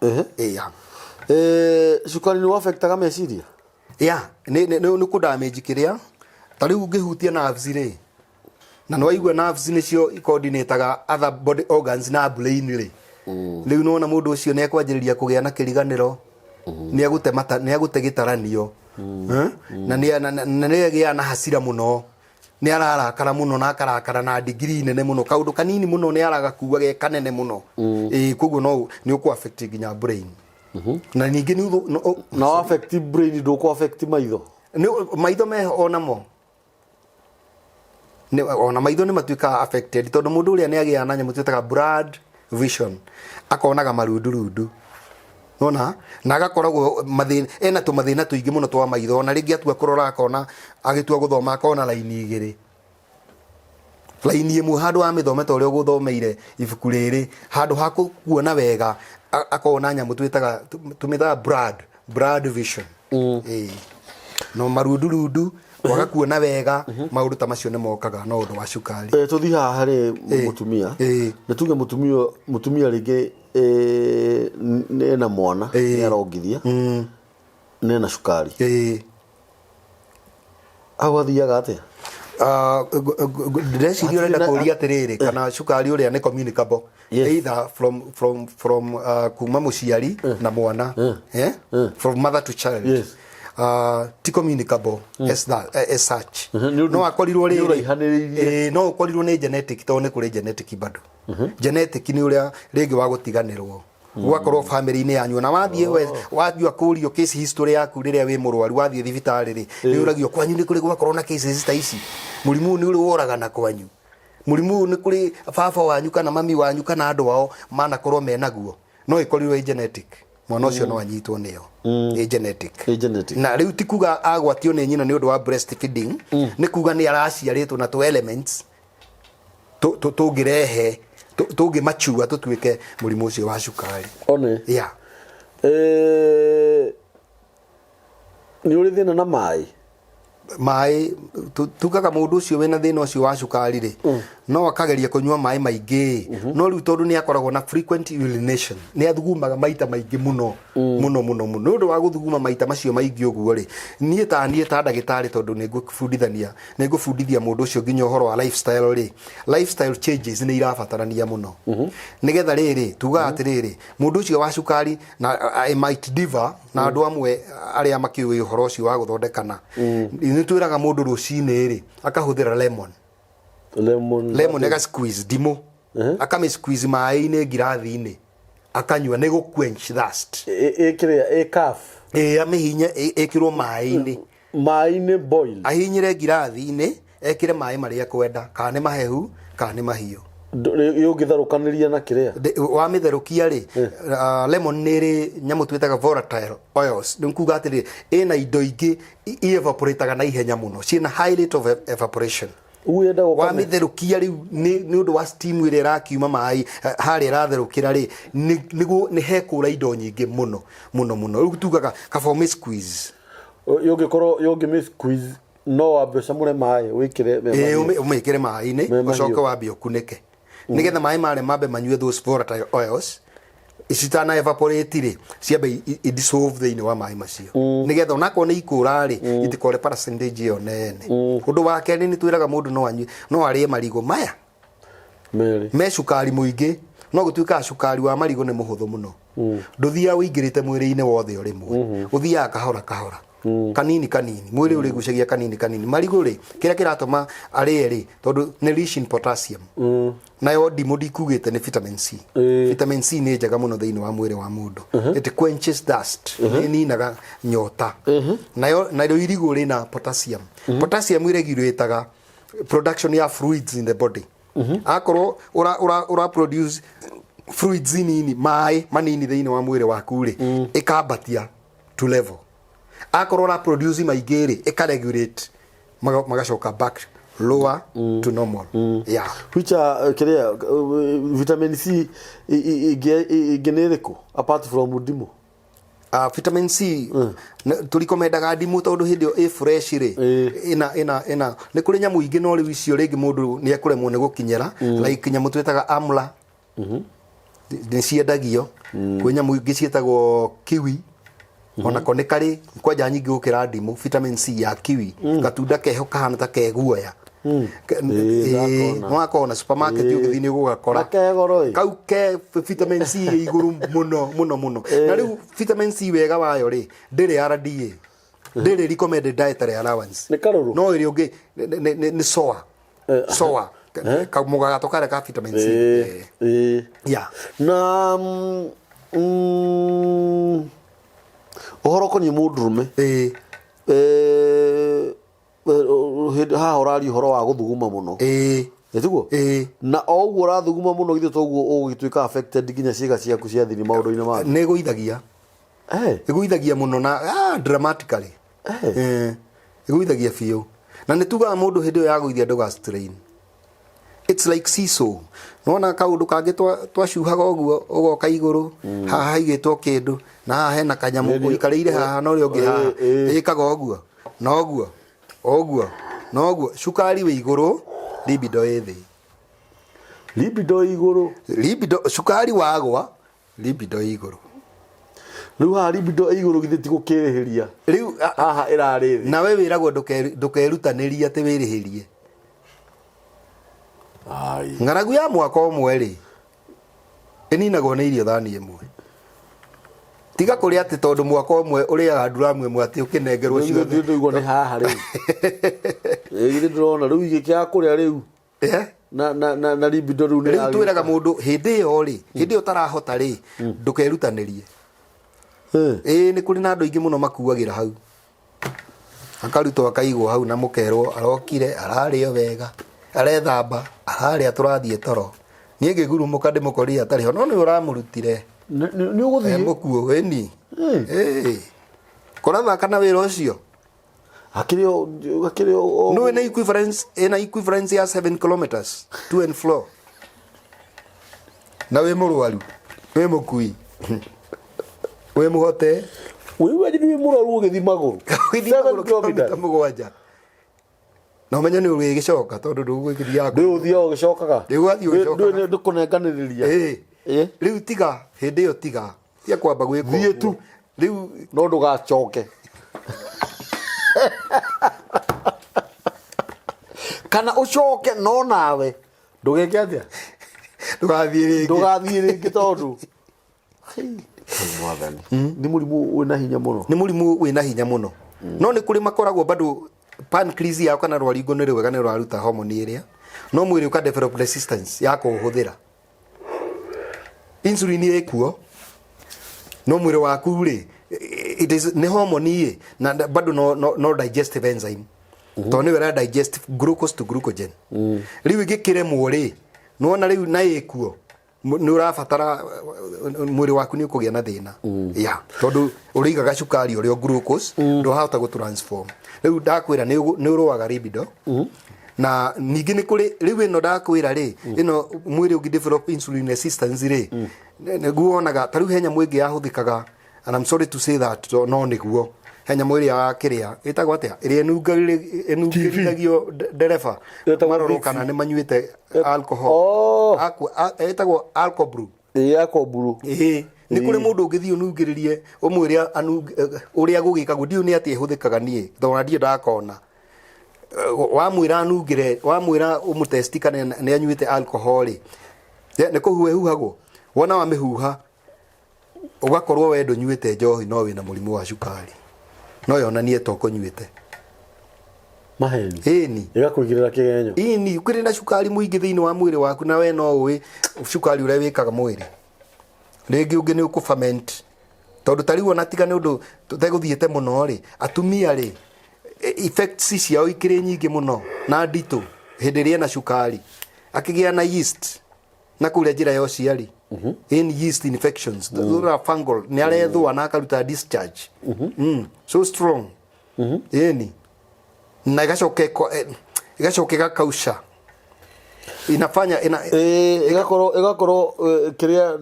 Cukari nĩ affectaga meciria? Nĩ kũ damage kĩrĩa, ta rĩu ũngĩhutia nerves rĩ, na no waigua nerves nĩcio coordinateaga other body organs na brain rĩ, rĩu nona mũndũ ũcio nĩ ekwanjĩrĩria kũgĩa na kĩriganĩro, nĩ agũte gĩtaranio, na nĩ gĩa na hasira mũno nĩ ararakara mũno na akarakara na degree nene mũno kaũndũ kanini mũno nĩ aragakua ge kanene mũno koguo no nĩ ũkũ affect nginya brain na ningĩ nĩ no affect brain ndũkũ affect maitho maitho me onamo ona maitho nĩ matuĩka affected tondũ mũndũ ũrĩa nĩ agĩa na nyamũ twĩtaga blood vision akonaga marundurundu nona na agakoragwo ena tũmathĩna tũingĩ mũno twa maitho na rĩngĩ atua kũrora akona agĩtua gũthoma akona laini igĩrĩ laini ĩmwe handũ wa mĩthome ta ũrĩa ũgũthomeire ibuku rĩrĩ handũ ha kuona wega akona nyamũ twĩtaga blood vision no marundurundu waga kuona wega maũndũ ta macio nĩ mokaga no ũndũ wa cukari tũthi haha harĩ mũtumia nĩ tuge mũtumia rĩngĩ nena mwana nĩ arongithia nena cukari athiaga atĩa ndĩreciria ũrenda kũria atĩrĩrĩ kana cukari ũrĩa nĩ communicable either from kuma mũciari na mwana from mother to child ti communicable as such no akorirwo rĩrĩ no ũkorirwo nĩ genetic tondũ nĩ kũrĩ genetic bado genetic nĩ ũrĩa rĩngĩ wa gũtiganĩrwo gwakorwo family-inĩ yanyu na wathiĩ kũrio case history yaku rĩrĩa wĩ mũrwaru wathiĩ thibitarĩ rĩ nĩ ũragio kwanyu nĩ kũrĩ gwakorwo na cases ta ici mũrimũ nĩ ũrĩ woragana kwanyu mũrimũ nĩ kũrĩ baba wanyu kana mami wanyu kana andũ ao manakorwo menaguo no ĩkorirwo genetic mwana ũcio no anyitwo nĩyo genetic na rĩu ti kuga agwatio nĩ nyina nĩ ũndũ wa breastfeeding nĩ kuga nĩ araciarĩtwo na elements tũngĩrehe tũngĩmachua tũtuĩke mũrimũ ũcio wa cukari nĩ ũrĩ thĩna na maĩ tugaga mũndũ ũcio wĩna thĩna ũcio wa cukari rĩ no akageria kũnyua maĩ maingĩ no rĩu tondũ nĩ akoragwo na frequent urination nĩ athugumaga maita maingĩ mũno nĩ ũndũ wa gũthuguma maita macio maingĩ ũguo rĩ niĩ ta ndagĩtarĩ tondũ nĩ ngũbundithia mũndũ ũcio nginya ũhoro wa lifestyle changes nĩ irabatarania mũno nĩgetha rĩrĩ tugaga atĩrĩrĩ mũndũ ũcio wa cukari na might differ na andũ amwe arĩa makĩũĩ ũhoro ũcio wa gũthondekana nĩ twĩraga mũndũ rũcinĩ rĩ akahũthĩra lemon ega squeeze ndimũ akame squeeze maĩ-inĩ ngirathi-inĩ akanyua nĩ quench thirst amĩhinye ĩkĩrwo maĩ-inĩ boil ahinyĩre ngirathi-inĩ ekĩre maĩ marĩa kwenda kana nĩ mahehu kana nĩ mahiũ ũngĩtherũkanĩria na kĩrĩa wamĩtherũkia rĩ lemon nĩ ĩrĩ nyamũ twĩtaga volatile oils nĩ kuga atĩrĩ ĩna indo ingĩ evaporateaga na ihenya mũno ciĩna high rate of evaporation wamĩtherũkia rĩu nĩ ũndũ wa steam ĩrĩa ĩrakiuma maĩ harĩa ĩratherũkĩra rĩ nĩ hekũra indo nyingĩ mũno rĩu tugaga kabomĩ squeeze yũngĩmĩ squeeze no wambe ũcamũre maĩ ũmĩkĩre maĩ-inĩ ũcoke wambe ũkunĩke nĩgetha maĩ marĩa mambe manyue those volatile oils citana evaporate rĩ ciambe dissolve thĩinĩ wa maĩ macio nĩgetha onakorwo nĩ ikũra rĩ itikore percentage ĩyo nene ũndũ wa kerĩ nĩ twĩraga mũndũ no arĩe marigũ maya me cukari mũingĩ no gũtuĩka cukari wa marigũ nĩ mũhũthũ mũno ndũthiaga ũingĩrĩte mwĩrĩ-inĩ wothe o rĩmwe ũthiaga kahora kanini mwĩrĩ ũrĩgucagia kanini marigũ rĩ kĩrĩa kĩratũma arĩe rĩ tondũ nĩ rich in potassium nayo ndimũ ndikugĩte nĩ vitamin C nĩ njega mũno thĩinĩ wa mwĩrĩ wa mũndũ it quenches thirst nĩ ninaga nyota nayo irigũ rĩna potassium ĩregulateaga production ya fluids in the body akorwo ũra produce fluids nini maĩ manini thĩinĩ wa mwĩrĩ waku rĩ ĩkambatia to level akorwo ra produce maingĩ rĩ ĩkaregulate magacoka back lower to normal which kĩrĩa vitamin C ingĩ nĩ ĩrĩkũ apart from ndimũ vitamin C tũrikomendaga ndimũ tondũ hĩndĩ ĩyo ĩ fresh rĩ ĩna nĩ kũrĩ nyamũ ingĩ no rĩu icio rĩngĩ mũndũ nĩ ekũremwo nĩ gũkinyĩra like nyamũ twĩtaga amla nĩ ciendagio kwĩ nyamũ ingĩ ciĩtagwo kiwi onako nĩ karĩ kwanja nyingĩ gũkĩra ndimũ vitamin C ya kiwi gatunda keho kahana ta keguoya no akorwo na supermarket ũgĩthiĩ nĩ ũgũgakora kau ke vitamin C igũrũ mũno na rĩu vitamin C wega wayo rĩ ndĩrĩ RDA ndiri recommended dietary allowance ni karuru no iri ungi ni soa kamuga gatokare ka vitamin C ya na ohoro ko ni mundurume ha orari horo wa guthuguma muno etiguo na oguo rathuguma muno githe toguo ugituika affected ginya ciega ciaku cia thini maundu-ini ma ne guithagia iguithagia muno na dramatically iguithagia fiu na nituga mundu hindi ya guithia ndoga strain it's like seesaw nona kaundu kangi twashuhaga oguo ugoka iguru haha igitwo kindu na haha hena kanyamu uikarire haha no rio ngi haha ikaga oguo noguo cukari we iguru libido ethi libido cukari wagwa libido iguru riu ha libido iguru githi ti gukirihiria riu haha irari na we wiragwo ndukerutaniria te wirihirie ng'aragu ya mwaka umwe ri ininagwo ni irio thani imwe tiga kuria ati tondu mwaka umwe uriaga nduramu imwe ati ukinengerwo ciothe nduigwo ni haha riu githi ndurona riu igikia kuria riu na libido riu riu twiraga mundu hindi yo ri hindi yo tarahota ri ndukerutanirie ni kuri na andu ingi muno makuagira hau akaruto akaigwo hau na mukerwo arokire arario wega arethamba araria turathie toro nie ngigurumuka ndimukori atari ho no ni uramurutire ni uguthie mukuo weni kora kana wira ucio akirio no ina equivalence ya 7 kilometers to and fro na we murwaru we mukui we muhote we ni murwaru ugithi maguru 7 kilometers mugwanja no menya ni ugigicoka tondu ndugwikithia ndu uthia ugicokaga riu athi ugicoka ndu kunenganiriria riu tiga hindi yo tiga cia kwamba gwiko thie tu riu no ndugacoke kana ucoke no nawe ndugeke atia ndugathie ringi tondu mwathani ni murimu wina hinya muno no ni kuri makoragwo bado pancreas yako kana rwaringo ni rwega ni rwaruta hormone iria no mwiri uka develop resistance ya kuhuthira insulin ikuo no mwiri waku ri it is ni hormone na bado no digestive enzyme to ni wera digest glucose to glucogen riu igikiremwo ri nuona riu na ikuo ni urabatara mwiri waku ni ukugia na thina ya tondu urigaga cukari urio glucose nduhota go transform riu ndakwira ni uruaga libido na ningi ni kuri riu ino ndakwira ri ino mwiri ugi develop insulin resistance ri niguonaga tariu henya mwingi yahuthikaga and I'm sorry to say that no niguo henya mwiri ya kiria itagwo atia iri enungirigio dereva marorokana ni manyuite alcohol itagwo alcohol brew ni kuri mundu ungithi unungiririe umwiria uria gugikagwo ndiu ni ati ihuthikaga nie thona ndio ndakona wamwira umutesti kana ni anyuite alcohol ni kuhuhagwo wona wamihuha ugakorwo we ndunyuite njohi no wina murimu wa cukari no yonanie to kunyuite maheni igakuigirira kigenyo ini ukiri na cukari muingi thiini wa mwiri waku na we no uwi cukari uria wikaga mwiri ringi ungi ni ukufament tondu tariwo natiga ni undu tuteguthiete muno ri atumia ri effects ciao ikiri nyingi muno na ndito hindi ria na cukari akigia na yeast na kuria njira yo ciari in yeast infections those are fungal ni arethwa na akaruta discharge so strong yani na igacoke gakausha inafanya igakoro kiria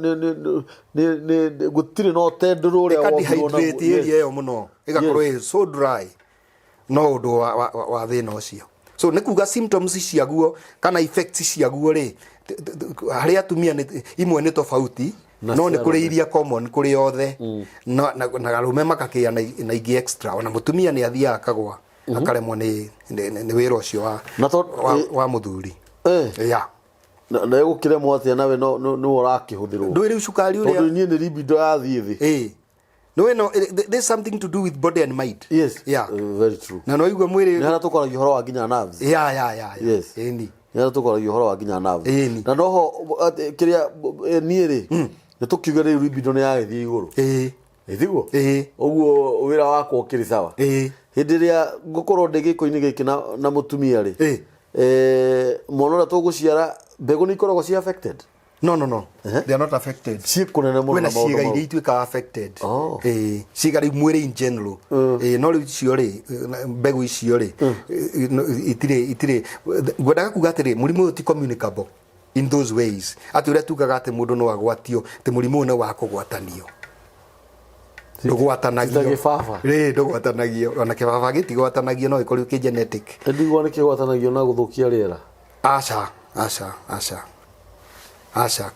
ni gutiri no tenduru ria dehydrate area yo muno igakoro so dry no ndo wa thina ucio so nikuga symptoms ciaguo kana effects ciaguo ri haria atumia imwe ni tofauti no ni kuri iria common kuri yothe na garume makakia na ingi extra ona mutumia ni athia akagwa akaremwo ni wira ucio wa muthuri ya na egukiremwo atia nawe no urakihuthirwo ndwiri cukari uria tondu nie ni libido yathie thi no there's something to do with body and mind. Yes. Yeah. Very true. Na no igwa mwiri ni hara tukoragio horo wa nginya nerves. Yeah. Yes. Eni. Ni hara tukoragio horo wa nginya nerves. Na noho kiria ni ri ni tukiuga ri libido ni yagithie iguru. Ithiguo? Oguo wira wako ukiri sawa. Hindi ria ngukorwo ndegiko-ini giki na mutumia ri. Mwana tuguciara mbegu ni ikoragwo ci affected. No. They are not affected. Cikunene muno na maundu. Ciga iria ituika affected. Ciga ri mwiri in general. No ri cio ri mbegu icio ri itire gwendaga kuga atiri murimu ti communicable in those ways. Ati uria tugaga ati mundu no agwatio ti murimu ne wa kugwatanio. Ndugwatanagio. Ndugwatanagio. Ona kibaba gitigwatanagio no ikori ki genetic. Ndigwa ni kigwatanagio na guthukia riera. Acha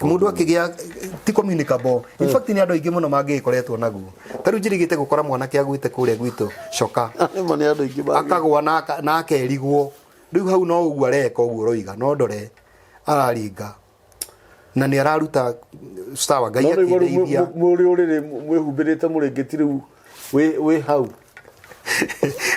mundu akigia ti communicable. In fact ni andu aingi muno mangikoretwo naguo. Taru njirigite gukora mwana kia gwite kuria gwitu coka. Ni andu aingi akagwa na akerigwo. Riu hau no uguo areka uguo roiga no ndore araringa. Na ni araruta stawa ngai akireithia. Muri urire mwihumbirite muringiti riu we hau.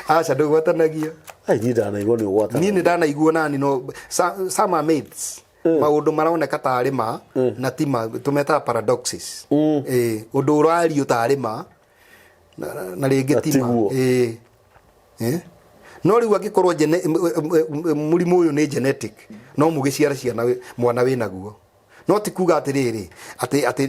Acha ndugwatanagio. Ai ni ndanaigua ni ugwatanagia. Ni ndanaigua nani no some are mates. Maundu maroneka tarĩ ma na tima tumeta paradoxes. Undu urario tarĩ ma na ringi tima. No riu angikorwo murimu uyu ni genetic no mugiciara ciana mwana wina guo. No ti kuga atiriri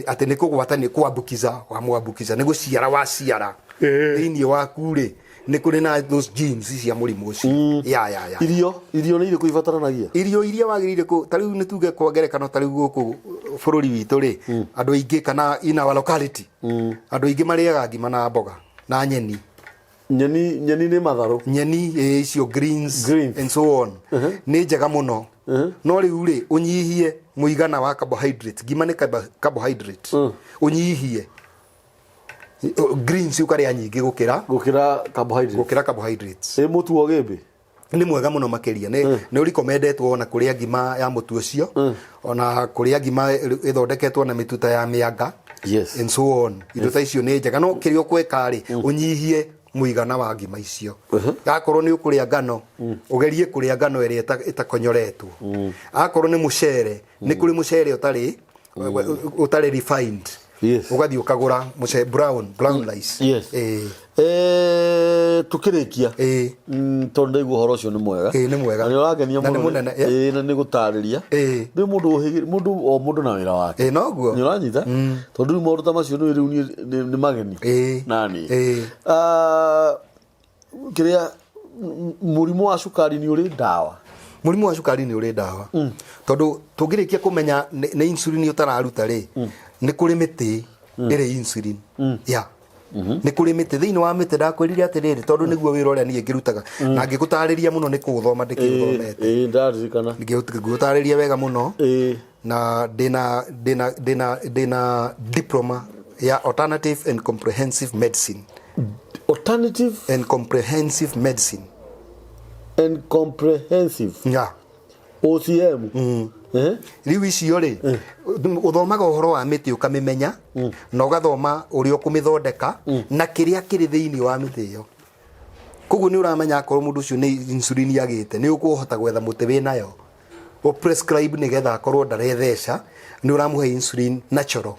ati ni kugwatania kwambukiza wa mwambukiza ni guciara wa ciara thiini waku ri ni kuri na those genes cia murimu ucio. Ya. Irio ni iriku ibataranagia. Irio iria wagirire ku tariu ni tuge kwa ngerekano tariu guku bururi witu ri andu aingi kana in our locality andu aingi mariaga ngima na mboga na nyeni ni matharu nyeni icio greens and so on ni njega muno. No riu ri unyihie muigana wa carbohydrate. Ngima ni carbohydrate. Unyihie greens ukaria nyingi gukira carbohydrates. Mutu wa gembe ni mwega muno makiria ni recommendetwo ona kuria ngima ya mutu ucio ona kuria ngima ithondeketwo na mituta ya mianga. Yes. And so on. Indo ta icio ni njega no kirio kweka ri unyihie muigana wa ngima icio. Akorwo ni ukuria ngano ugerie kuria ngano iria itakonyoretwo. Akorwo ni mucere ni kuri mucere utari refined. Yes. Ugathi ukagura mucere brown rice. Yes. Tukirikia tondu igwo horo cio ni mwega. Ni mwega. Ni uragenia muno. Na ni gutariria. Ni mundu na wira wake. No guo. Ni uranyita. Tondu maundu ta macio ni mageni. Nani. Kiria murimu wa cukari ni uri dawa. Murimu wa cukari ni uri dawa. Tondu tungirikia kumenya ni insulin utararuta ri ni kuri miti iri insulin. Ni kuri miti thiini wa miti ndakwirire atiriri tondu niguo wira uria nie ngirutaga na ngigutariria muno ni kuthoma ndikithomete. Ndaririkana. Ngigutariria wega muno. Na dina diploma ya alternative and comprehensive medicine. Alternative and comprehensive medicine. And comprehensive. OCM. Riu icio ri uthomaga uhoro wa miti ukamimenya na ugathoma uria ukumithondeka na kiria kiri thiini wa miti iyo. Koguo ni uramenya akorwo mundu ucio ni insulin yagite ni ukuhota gwetha muti wi nayo o prescribe nigetha akorwo ndaretheca ni uramuhe insulin natural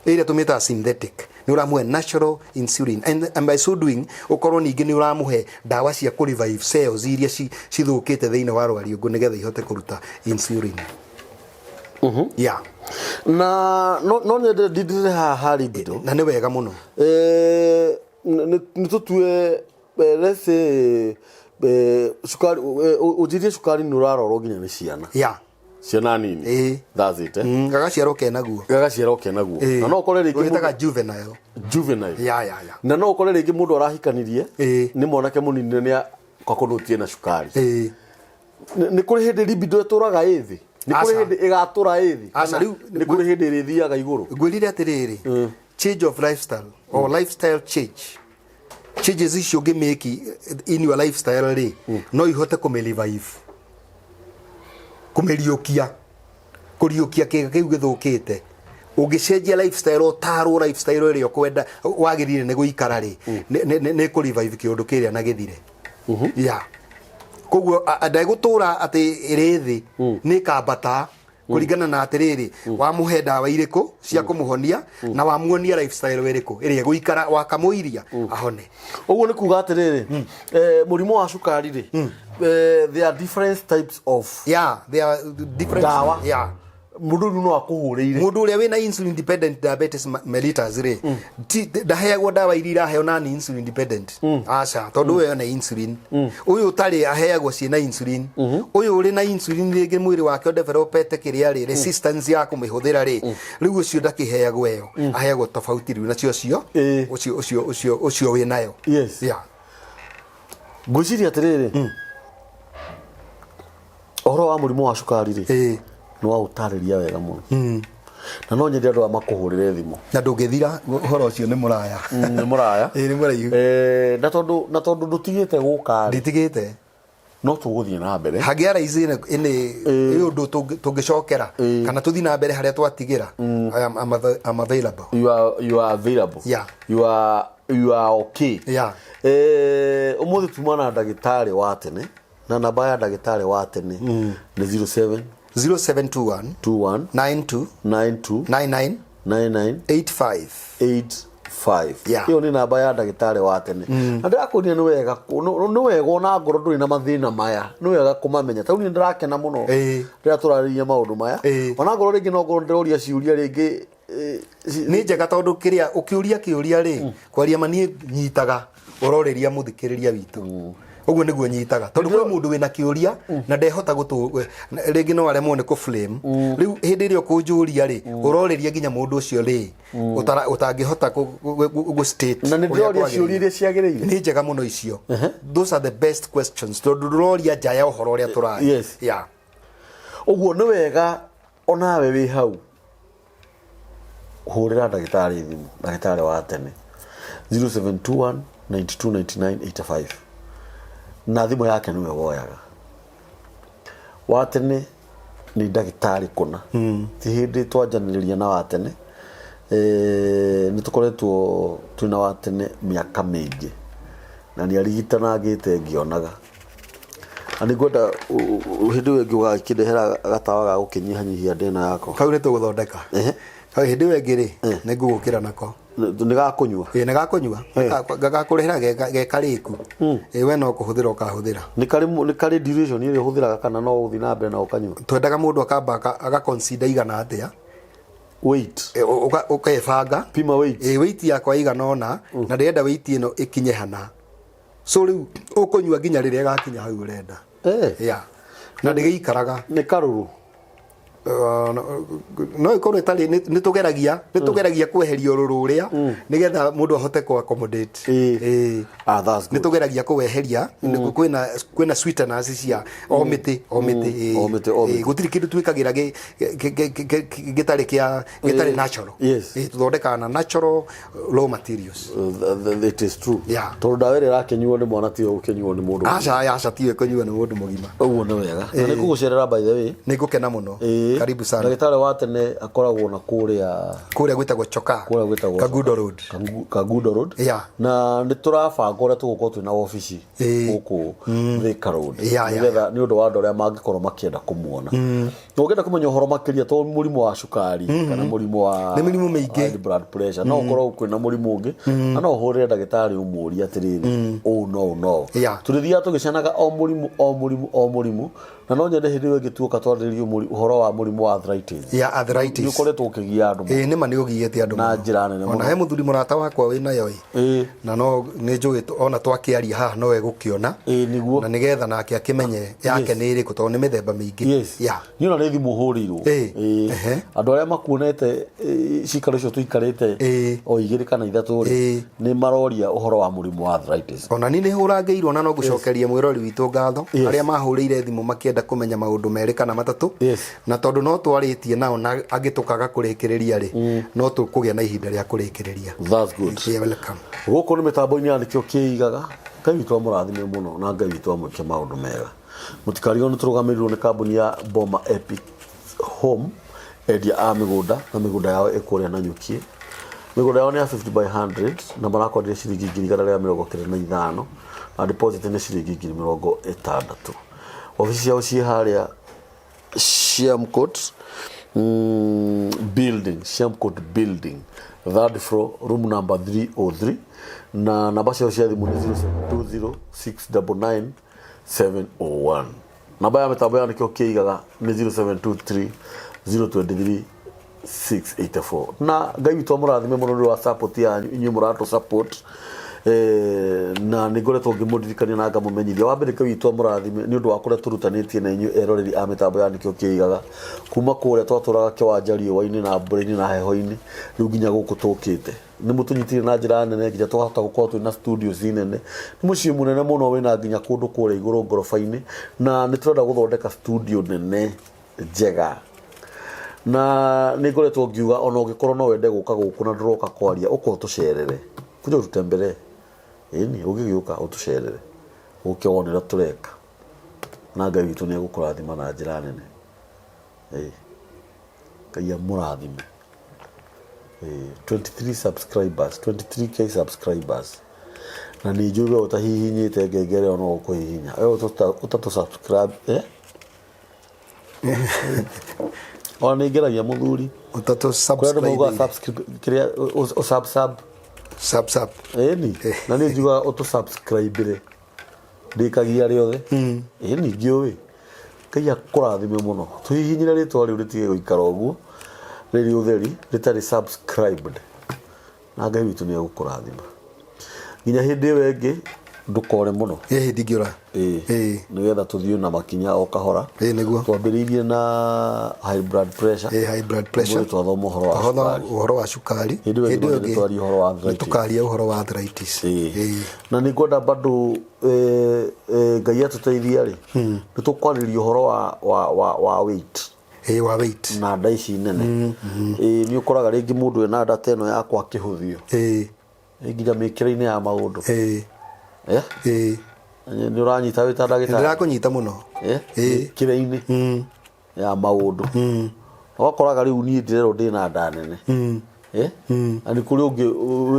iria tumita synthetic ni uramuhe natural insulin and by so doing ukorwo ningi ni uramuhe dawa cia ku revive cells iria cithukite thiini wa rwariungu nigetha ihote kuruta insulin. Na no ne didire ha libido na ni wega muno. Ni tutue let's cukari ujirie cukari ni urarorwo nginya ni ciana. Ciana nini. That's it. Gagaciarwo kenaguo. Na no ukore ringi utaga juvenile. Na no ukore ringi mundu arahikanirie ni mwanake munini ni akakunutie na cukari. Ni kuri hindi libido eturaga ithi. Ni kuri hindi igatura ithi. Ni kuri hindi irithiaga iguru. Ngwirire atiriri change of lifestyle or lifestyle change. Changes icio ngimeki in your lifestyle ri no ihote kumerevive. Kumeriukia kuriukia kiga kiu githukite ugicenjia lifestyle otaro lifestyle ĩrĩa kwenda wagirire nĩ guikara ri nĩ ku revive kiundu kiria na githire ya koguo ndaigutura ati irithi ni kambata kuringana na atiriri wa muhe ndawa iriku cia kumuhonia na wa muonia lifestyle iriku iria guikara wakamuiria ahone uguo ni kuga atiriri murimu wa cukari ri there are different types of there are different dawa mundu no akuhureire mundu uria wina insulin dependent diabetes mellitus ri ndaheagwo dawa iria iraheo na insulin dependent aca tondu we na insulin uyu utari aheagwo ciina insulin uyu uri na insulin ringi mwiri wake developete kiria ri resistance ya kumihuthira ri riu ucio ndakiheagwo yo aheagwo tofauti riu na cio ucio we nayo ngwiciria atiriri ohoro wa murimu wa cukari ri no utariria wega muno na no nyende andu amakuhurire thimu na ndungithira horo ucio ni muraya ni muraya ni muraihu na tondu ndutigite guka nditigite no tuguthie na mbere hagiara ici ini undu tungicokera kana tuthi na mbere haria twatigira I'm available you are available you are okay umuthi tumana ndagitari wa tene na namba ya ndagitari wa tene ni 0721 92 99 85 iyo ni namba ya ndagitari wa tene na ndirakunia ni wega ona ngoro nduri na mathina maya ni wega kumamenya tau ni ndirakena muno rira turariria maundu maya ona ngoro ringi no ngoro ndiroria ciuria ringi ni njega tondu kiria ukiuria kiuria ri kwaria mani nyitaga uroreria muthikiriria witu uguo niguo nyitaga tondu kwi mundu wina kiuria na ndehota gutu ringi no aremwo ni ku flame riu hindi rio kunjuria ri uroreria ginya mundu ucio ri utangihota gu state na ni ndoria ciuria iria ciagiriire ni njega muno icio those are the best questions tondu roria jaya uhoro uria turari uguo ni wega onawe wi hau hurira ndagitari thimu ndagitari wa tene 0721 9299 85 na thimu yake niwe woyaga watene ni ndagitari kuna ti hindi twanjaniriria na watene ni tukoretwo twina watene miaka mingi na ni arigitanagite ngionaga ani gwenda hindi wengi wa kidehera gatawa ga gukinyihanyihia ndena yako kau ni tuguthondeka kau hindi wengi ri ni ngugukira nako ni gakunywa ni gakunywa gakurehera ge kariku we no kuhuthira ukahuthira ni kari duration ile huthira kana no uthi na mbere na ukanywa twendaga mundu akamba aga consider igana atia weight ukebanga pima weight weight yakwa igana ona na ndenda weight ino ikinye hana so riu ukunywa ginya riria gakinya hau urenda na ndigikaraga ni karuru no ikorwo itari ni tugeragia kweheria urururia nigetha mundu ahote ku accommodate that's good ni tugeragia kuweheria kwina sweeteners cia omiti gutiri kindu twikagira gitari natural tuthondeka na natural raw materials it is true tondu ndawa ira rakenyuo ni mwana tio ukenyuo ni mundu aca tiwe kunyuo ni mundu mugima uguo ni wega na ni kugucerera by the way ni gukena muno karibu sana ndagitari wa tene akoragwo na kuria gwitagwo Kagudo Road na ni turabanga uria tugukorwo twina office guku Thika Road nigetha ni undu wa andu aria mangikorwo makienda kumuona no ngenda kumenya uhoro makiria to murimu wa cukari kana murimu wa mirimu mingi blood pressure no ukorwo kwina murimu ungi ana uhurire ndagitari umuria atiriri no turithia tugicanaga o murimu na no nyende hindi wengi tuoka twaririo uhoro wa murimu wa arthritis ni ukoretwo ukigia andu ni ma ni ugiete andu na njira nene ona he muthuri murata wakwa wina yo na no ni njui ona twakiaria haha no egukiona niguo na nigetha nake akimenye yake ni iriku to ni mithemba mingi ni ona ni thimu hurirwo andu aria makuonete cikaro cio tuikarite o igiri kana ithatu ni maroria uhoro wa murimu wa arthritis ona ni hurangeirwo na no gucokeria mwirori witu ngatho aria mahurire thimu makienda kumenya maundu meri kana matatu na tondu no twaritie nao na agitukaga kurekereria ri no tukugia na ihinda ria kurekereria that's good welcome guko ni mitambo-ini andikio kiigaga Ngai witu amurathime muno na Ngai witu amwike maundu mega mutikarigo ni turugamirirwo ni kambuni ya Boma Epic Home endia a mĩgũnda na mĩgũnda yao ĩkũrĩa na nyuki. Mĩgũnda yao nĩ ya 50 by 100 na marakwendia ciringi 195 na deposit nĩ ciringi 60,000. Ofisi yao ciĩ harĩa Shamcourt building, Shamcourt building, third floor, room number 303 na namba ciao cia thimũ nĩ 0720699701. Namba ya mĩtambo yao nĩkĩo kĩigaga nĩ 0723023684. Na Ngai witũ mũrathime mũno nĩ wa support yanyu, inyuĩ mũratũ support na nĩ ngoretwo ngĩmũririkania na ngamũmenyithia. Wa mbere Ngai witũ mũrathime nĩ ũndũ wa kũrĩa tũrutanĩtie na inyuĩ eroreri a mĩtambo ya nĩkĩo kĩigaga kuma kũrĩa twatũraga kĩwanja riũa-inĩ na mbura-inĩ na heho-inĩ, rĩu nginya gũkũ tũkĩte. Nĩ mũtũnyitire na njĩra nene nginya tũkahota gũkorwo twĩna studios nene. Nĩ mũciĩ mũnene mũno wĩna nginya kũndũ kũrĩa igũrũ ngoroba-inĩ, na nĩ tũrenda gũthondeka studio nene njega. Na nĩ ngoretwo ngiuga ona ũngĩkorwo no wende gũka gũkũ na ndũroka kwaria ũka ũtũcerere, kuja ũtutembere. Ĩni ũngĩgĩũka ũtũcerere ũke wone ũrĩa tũreka, na Ngai witũ nĩ egũkũrathima na njĩra nene. Ngai amũrathime. 23 subscribers, 23k subscribers. Na nĩ njũĩ ũtahihinyĩte ngengere ona ũkũhihinya. Wewe ũtatũ subscribe ona nĩ ngeragia mũthuri ũtatũ subscribe kĩrĩa sub ĩni na nĩ njuga ũtũ-subscribe ndĩkagia rĩothe ĩni ngĩũĩ. Ngai akũrathime mũno, tũhihinyĩre rĩtwa rĩu rĩtige gũikara ũguo rĩrĩ ũtheri rĩtarĩ subscribed, na Ngai witũ nĩ egũkũrathima nginya hĩndĩ ĩyo ĩngĩ ndũkore mũno hĩndĩ ingĩũra nĩgetha tũthiĩ na makinya o kahora. Nĩguo twambĩrĩirie na high blood pressure twathoma ũhoro wa cukari, hĩndĩ ĩyo ĩngĩ tũkaria ũhoro wa arthritis. Na nĩ ngwenda bado Ngai atũteithia rĩ nĩ tũkwarĩria ũhoro wa weight wa weight na nda ici nene. Nĩ ũkoraga rĩngĩ mũndũ ena nda teno yakwa akĩhũthio nginya mĩkĩre-inĩ ya maũndũ. Nĩ ũranyita wĩ ta ndagĩtarĩ? Ndĩrakũnyita mũno mĩkĩre-inĩ ya maũndũ. Ũgakoraga rĩu niĩ ndĩrerwo ndĩna nda nene, na nĩ kũrĩ ũngĩ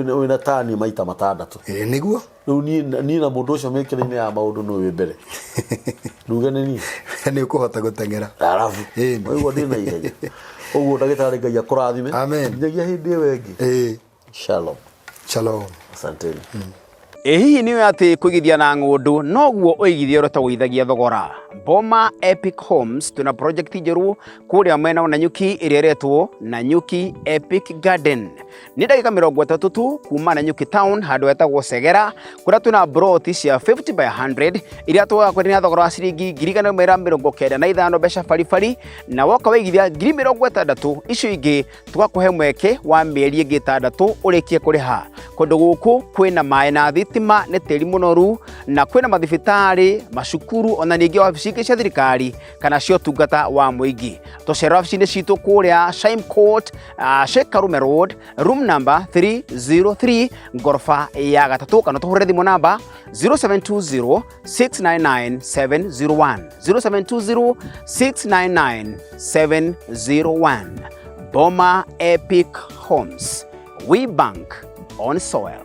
wĩna tani maita 6. Nĩguo rĩu niĩ na mũndũ ũcio mĩkĩre-inĩ ya maũndũ nĩ wĩ mbere nduge nĩ niĩ nĩ ũkũhota gũteng'era arabu waigua ndĩna ihenya. Ũguo ndagĩtarĩ Ngai akũrathime nginyagia hĩndĩ ĩyo ĩngĩ. Shalom. Asanteni. Hihi nĩ atĩ kũigithia na ng'ũndũ noguo ũigithia ũrĩa ũtagũithagia thogora. Boma Epic Homes tuna project njerũ kũrĩa mwena wa Nanyuki ĩrĩa ĩretwo Nanyuki Epic Garden. Nĩ ndagĩka 30 tu kuma Nanyuki town handũ hetagwo Segera, kũrĩa tuna broti cia 50 by 100 iria tũgakwendia na thogora wa ciringi 195 mbeca baribari, na woka waigithia 60,000 icio ingĩ tũgakũhe mweke wa mĩeri ĩngĩ 6 ũrĩkie kũrĩha. Kũndũ gũkũ kwĩna maĩ na thitima nĩ tĩri mũnoru, na kwĩna mathibitarĩ, macukuru ona ningĩ wabici ingĩ cia thirikari kana cia ũtungata wa mũingĩ. Tũcerera wabici-inĩ citũ kũrĩa Shamcourt, Sheikh Karume Road, room number 303, ngoroba ya 3, kana tũhũrĩre thimũ namba 0720699701, 0720699701. Boma Epic Homes, we bank on soil.